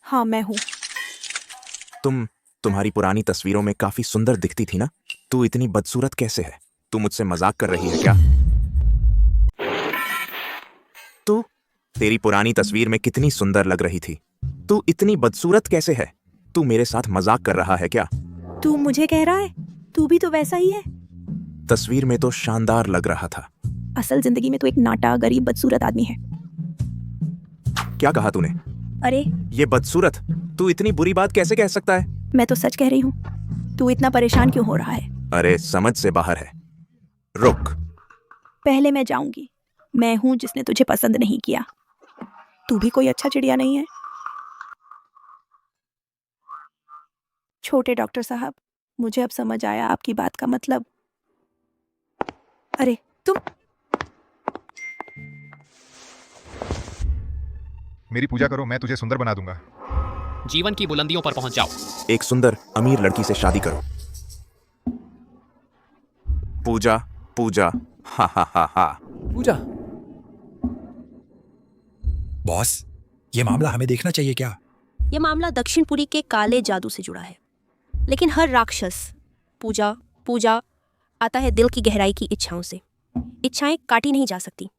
हाँ, मैं हूँ। तुम्हारी पुरानी तस्वीरों में काफी सुंदर दिखती थी ना? तू इतनी बदसूरत कैसे है? तू मुझसे मजाक कर रही है क्या? तेरी पुरानी तस्वीर में कितनी सुंदर लग रही थी। तू इतनी बदसूरत कैसे है? तू मेरे साथ मजाक कर रहा है क्या? तू मुझे कह रहा है? तू भी तो वैसा ही है। तस्वीर में तो शानदार लग रहा था। असल जिंदगी में तो एक नाटा गरीब बदसूरत आदमी है। क्या कहा तूने? अरे ये बदसूरत, तू इतनी बुरी बात कैसे कह सकता है? मैं तो सच कह रही हूँ। तू इतना परेशान क्यों हो रहा है? अरे समझ से बाहर है। रुक। पहले मैं जाऊंगी। मैं हूँ जिसने तुझे पसंद नहीं किया। तू भी कोई अच्छा चिड़िया नहीं है। छोटे डॉक्टर साहब, मुझे अब समझ आया आपकी बात का मतलब। अरे तुम मेरी पूजा करो, मैं तुझे सुंदर बना दूंगा। जीवन की बुलंदियों पर पहुंच जाओ। एक सुंदर अमीर लड़की से शादी करो। पूजा पूजा, हा हा हा हा। पूजा। बॉस, ये मामला हमें देखना चाहिए क्या? यह मामला दक्षिणपुरी के काले जादू से जुड़ा है, लेकिन हर राक्षस पूजा पूजा आता है दिल की गहराई की इच्छाओं से। इच्छाएं काटी नहीं जा सकती।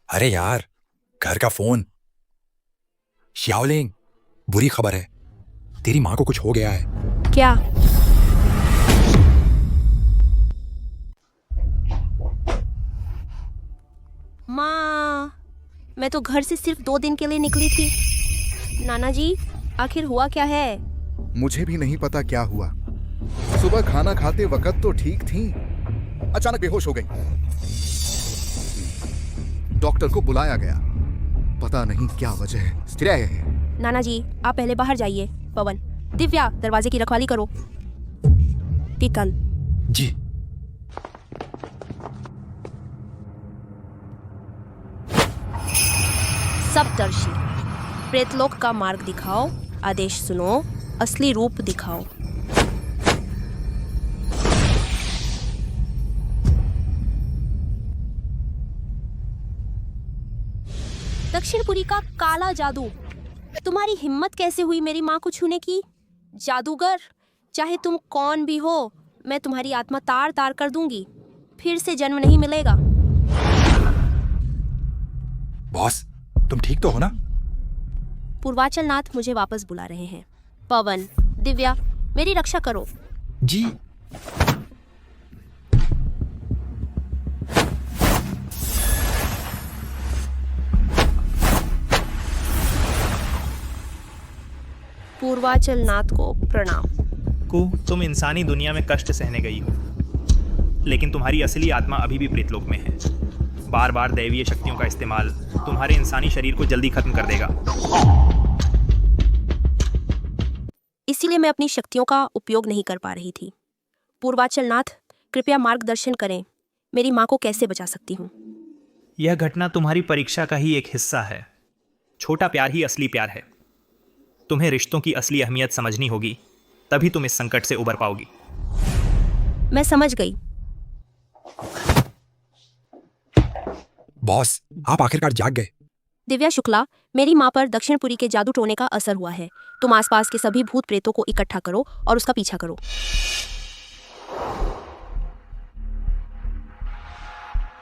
अरे यार, घर का फोन। श्याओलिंग, बुरी खबर है। तेरी माँ को कुछ हो गया है। क्या? माँ, मैं तो घर से सिर्फ 2 दिन के लिए निकली थी। नाना जी, आखिर हुआ क्या है? मुझे भी नहीं पता क्या हुआ। सुबह खाना खाते वक्त तो ठीक थी, अचानक बेहोश हो गई। डॉक्टर को बुलाया गया, पता नहीं क्या वजह है। स्थिर है। नाना जी, आप पहले बाहर जाइए। पवन, दिव्या, दरवाजे की रखवाली करो। पीतल जी। सप्तर्षि, प्रेतलोक का मार्ग दिखाओ। आदेश सुनो, असली रूप दिखाओ। दक्षिणपुरी का काला जादू, तुम्हारी हिम्मत कैसे हुई मेरी माँ को छूने की? जादूगर, चाहे तुम कौन भी हो, मैं तुम्हारी आत्मा तार तार कर दूंगी। फिर से जन्म नहीं मिलेगा। बॉस, तुम ठीक तो हो ना? पूर्वाचल नाथ मुझे वापस बुला रहे हैं। पवन, दिव्या, मेरी रक्षा करो। जी। पूर्वाचल नाथ को प्रणाम। तुम इंसानी दुनिया में कष्ट सहने गई हो, लेकिन तुम्हारी असली आत्मा अभी भी प्रेतलोक में है। बार बार दैवीय शक्तियों का इस्तेमाल तुम्हारे इंसानी शरीर को जल्दी खत्म कर देगा। इसीलिए मैं अपनी शक्तियों का उपयोग नहीं कर पा रही थी। पूर्वाचल नाथ, कृपया मार्गदर्शन करें। मेरी माँ को कैसे बचा सकती हूँ? यह घटना तुम्हारी परीक्षा का ही एक हिस्सा है। छोटा प्यार ही असली प्यार है। तुम्हें रिश्तों की असली अहमियत समझनी होगी, तभी तुम इस संकट से उबर पाओगी। मैं समझ गई। बॉस, आप आखिरकार जाग गए। दिव्या शुक्ला, मेरी माँ पर दक्षिणपुरी के जादू टोने का असर हुआ है। तुम आसपास के सभी भूत प्रेतों को इकट्ठा करो और उसका पीछा करो।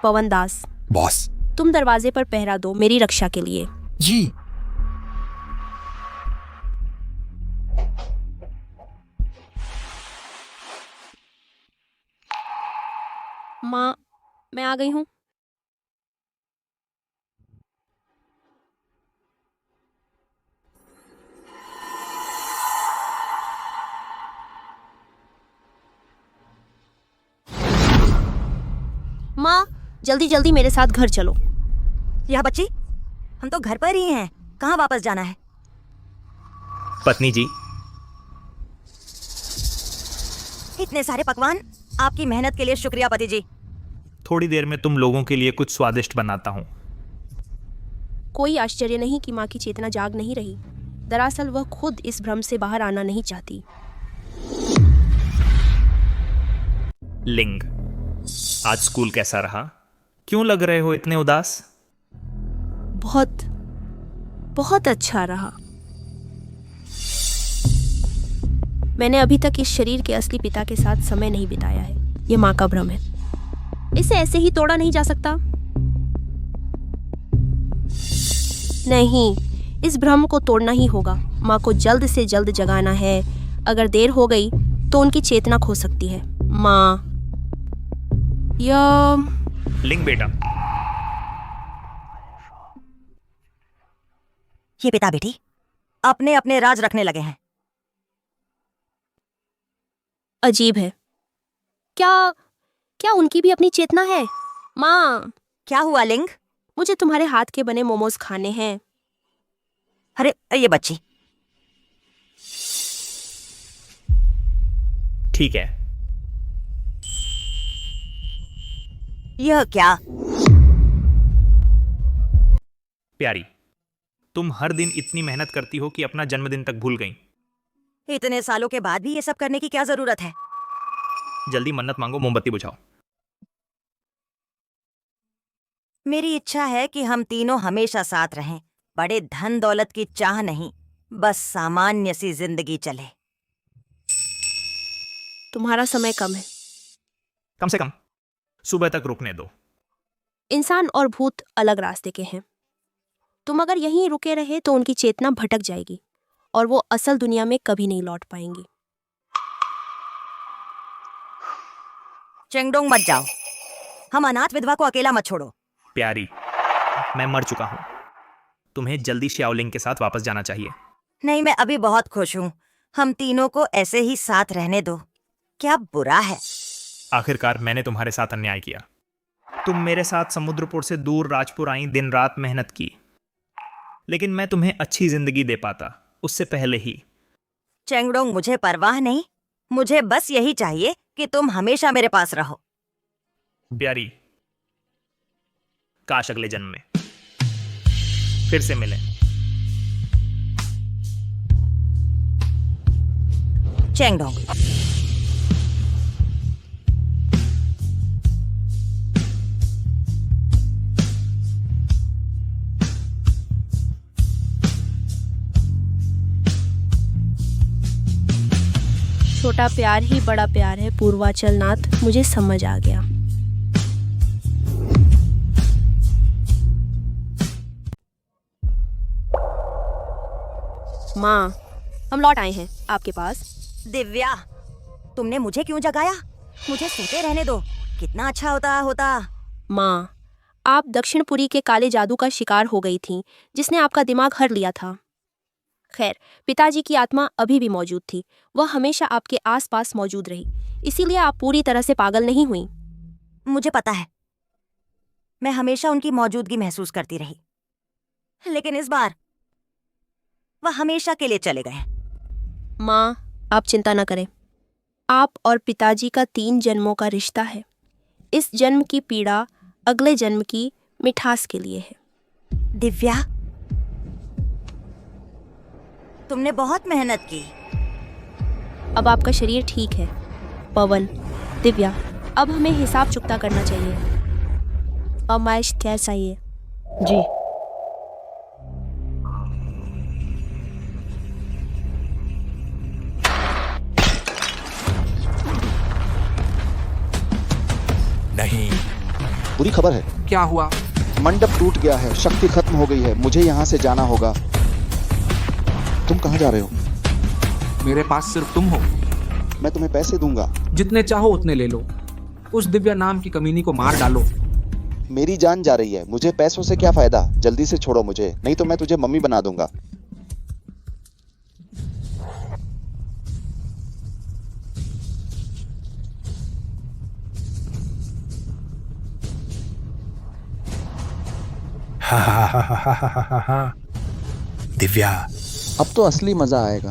पवन दास। बॉस। तुम दरवाजे पर पहरा दो मेरी रक्षा के लिए। जी। माँ, मैं आ गई हूँ। माँ, जल्दी जल्दी मेरे साथ घर चलो। यह बच्ची, हम तो घर पर ही हैं। कहाँ वापस जाना है? पत्नी जी, इतने सारे पकवान, आपकी मेहनत के लिए शुक्रिया पति जी। थोड़ी देर में तुम लोगों के लिए कुछ स्वादिष्ट बनाता हूँ। कोई आश्चर्य नहीं कि माँ की चेतना जाग नहीं रही। दरअसल वह खुद इस भ्रम से बाहर आना नहीं चाहती। लिंग, आज स्कूल कैसा रहा? क्यों लग रहे हो इतने उदास? बहुत बहुत अच्छा रहा। मैंने अभी तक इस शरीर के असली पिता के साथ समय नहीं बिताया है। ये माँ का भ्रम है। इसे ऐसे ही तोड़ा नहीं जा सकता। नहीं, इस भ्रम को तोड़ना ही होगा। माँ को जल्द से जल्द जगाना है। अगर देर हो गई तो उनकी चेतना खो सकती है। माँ या लिंग बेटा, ये पिता बेटी अपने अपने राज रखने लगे हैं। अजीब है। क्या उनकी भी अपनी चेतना है? माँ, क्या हुआ लिंग? मुझे तुम्हारे हाथ के बने मोमोज खाने हैं। अरे ये बच्ची। ठीक है। यह क्या? प्यारी, तुम हर दिन इतनी मेहनत करती हो कि अपना जन्मदिन तक भूल गई। इतने सालों के बाद भी ये सब करने की क्या जरूरत है? जल्दी मन्नत मांगो, मोमबत्ती बुझाओ। मेरी इच्छा है कि हम तीनों हमेशा साथ रहें। बड़े धन दौलत की चाह नहीं, बस सामान्य सी जिंदगी चले। तुम्हारा समय कम है। कम से कम सुबह तक रुकने दो। इंसान और भूत अलग रास्ते के हैं। तुम अगर यहीं रुके रहे तो उनकी चेतना भटक जाएगी और वो असल दुनिया में कभी नहीं लौट पाएंगी। चेंगडोंग मत जाओ। हम अनाथ विधवा को अकेला मत छोड़ो। प्यारी, मैं मर चुका हूं। तुम्हें जल्दी श्याओलिंग के साथ वापस जाना चाहिए। नहीं, मैं अभी बहुत खुश हूँ। हम तीनों को ऐसे ही साथ रहने दो। क्या बुरा है? आखिरकार मैंने तुम्हारे साथ अन्याय किया। तुम मेरे साथ समुद्रपुर से दूर राजपुर आई, दिन रात मेहनत की, लेकिन मैं तुम्हें अच्छी जिंदगी दे पाता उससे पहले ही। चेंगडोंग, मुझे परवाह नहीं। मुझे बस यही चाहिए कि तुम हमेशा मेरे पास रहो। प्यारी, काश अगले जन्म में फिर से मिलें। चेंगडोंग, छोटा प्यार ही बड़ा प्यार है पूर्वाचल नाथ, मुझे समझ आ गया। माँ, हम लौट आए हैं आपके पास। दिव्या, तुमने मुझे क्यों जगाया? मुझे सोते रहने दो। कितना अच्छा होता। माँ, आप दक्षिणपुरी के काले जादू का शिकार हो गई थीं, जिसने आपका दिमाग हर लिया था। खैर, पिताजी की आत्मा अभी भी मौजूद थी। वह हमेशा आपके आसपास मौजूद रही, इसीलिए आप पूरी तरह से पागल नहीं हुई। मुझे पता है, मैं हमेशा उनकी मौजूदगी महसूस करती रही, लेकिन इस बार वह हमेशा के लिए चले गए। माँ, आप चिंता न करें। आप और पिताजी का 3 जन्मों का रिश्ता है। इस जन्म की पीड़ा अगले जन्म की मिठास के लिए है। दिव्या, तुमने बहुत मेहनत की। अब आपका शरीर ठीक है। पवन, दिव्या, अब हमें हिसाब चुकता करना चाहिए। अमाइश कैसा है? जी। नहीं। बुरी खबर है। क्या हुआ? मंडप टूट गया है, शक्ति खत्म हो गई है। मुझे यहाँ से जाना होगा। तुम कहाँ जा रहे हो? मेरे पास सिर्फ तुम हो। मैं तुम्हें पैसे दूंगा। जितने चाहो उतने ले लो। उस दिव्या नाम की कमीनी को मार डालो। मेरी जान जा रही है, मुझे पैसों से क्या फायदा? जल्दी से छोड़ो मुझे, नहीं तो मैं तुझे मम्मी बना दूंगा। दिव्या, अब तो असली मजा आएगा।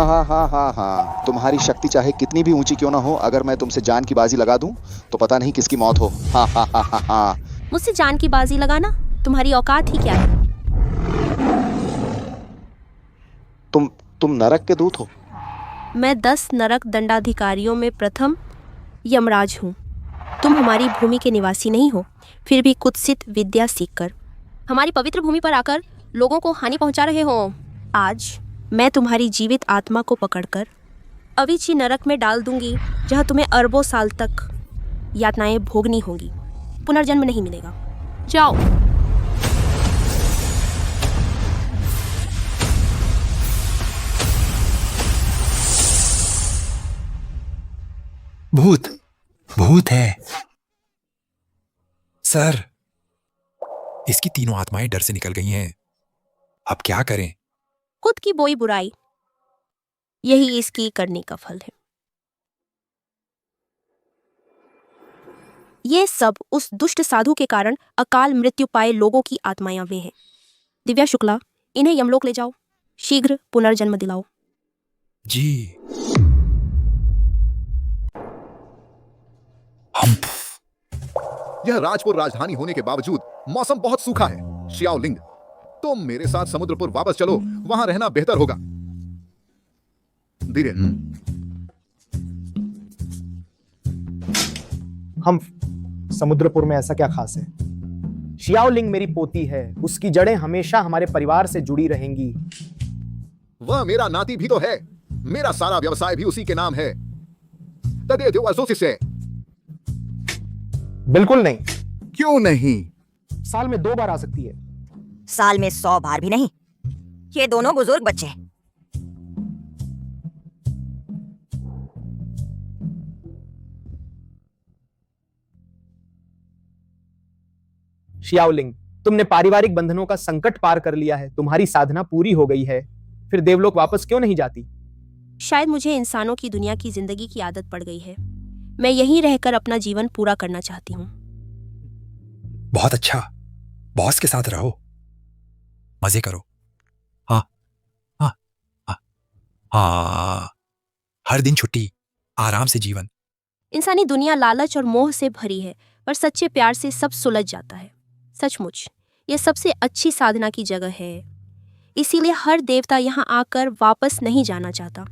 हाँ, तुम्हारी शक्ति चाहे कितनी भी ऊंची क्यों ना हो, अगर मैं तुमसे जान की बाजी लगा दूं तो पता नहीं किसकी मौत हो। हाँ। मुझसे जान की बाजी लगाना तुम्हारी औकात ही क्या है? तुम नरक के दूत हो। मैं 10 नरक दंडाधिकारियों में प्रथम यमराज हूँ। तुम हमारी भूमि के निवासी नहीं हो, फिर भी कुत्सित विद्या सीखकर हमारी पवित्र भूमि पर आकर लोगों को हानि पहुंचा रहे हो। आज मैं तुम्हारी जीवित आत्मा को पकड़कर अविची नरक में डाल दूंगी, जहां तुम्हें अरबों साल तक यातनाएं भोगनी होंगी। पुनर्जन्म नहीं मिलेगा। जाओ। भूत है सर। इसकी तीनों आत्माएं डर से निकल गई हैं। अब क्या करें? खुद की बोई बुराई, यही इसकी करने का फल है। ये सब उस दुष्ट साधु के कारण अकाल मृत्यु पाए लोगों की आत्माएं वे हैं। दिव्या शुक्ला, इन्हें यमलोक ले जाओ, शीघ्र पुनर्जन्म दिलाओ। जी। यह राजपुर राजधानी होने के बावजूद मौसम बहुत सूखा है। शियाओलिंग, तुम मेरे साथ समुद्रपुर वापस चलो, वहां रहना बेहतर होगा। धीरे। हम समुद्रपुर में ऐसा क्या खास है? शियाओलिंग मेरी पोती है, उसकी जड़ें हमेशा हमारे परिवार से जुड़ी रहेंगी। वह मेरा नाती भी तो है। मेरा सारा व्यवसाय भी उसी के नाम है। बिल्कुल नहीं। क्यों नहीं? साल में 2 बार आ सकती है। साल में 100 बार भी नहीं। ये दोनों बुजुर्ग बच्चे। शियाओलिंग, तुमने पारिवारिक बंधनों का संकट पार कर लिया है। तुम्हारी साधना पूरी हो गई है। फिर देवलोक वापस क्यों नहीं जाती? शायद मुझे इंसानों की दुनिया की जिंदगी की आदत पड़ गई है। मैं यहीं रहकर अपना जीवन पूरा करना चाहती हूँ। बहुत अच्छा, बॉस के साथ रहो, मजे करो। हाँ हाँ हाँ हाँ, हर दिन छुट्टी, आराम से जीवन। इंसानी दुनिया लालच और मोह से भरी है, पर सच्चे प्यार से सब सुलझ जाता है। सचमुच यह सबसे अच्छी साधना की जगह है। इसीलिए हर देवता यहाँ आकर वापस नहीं जाना चाहता।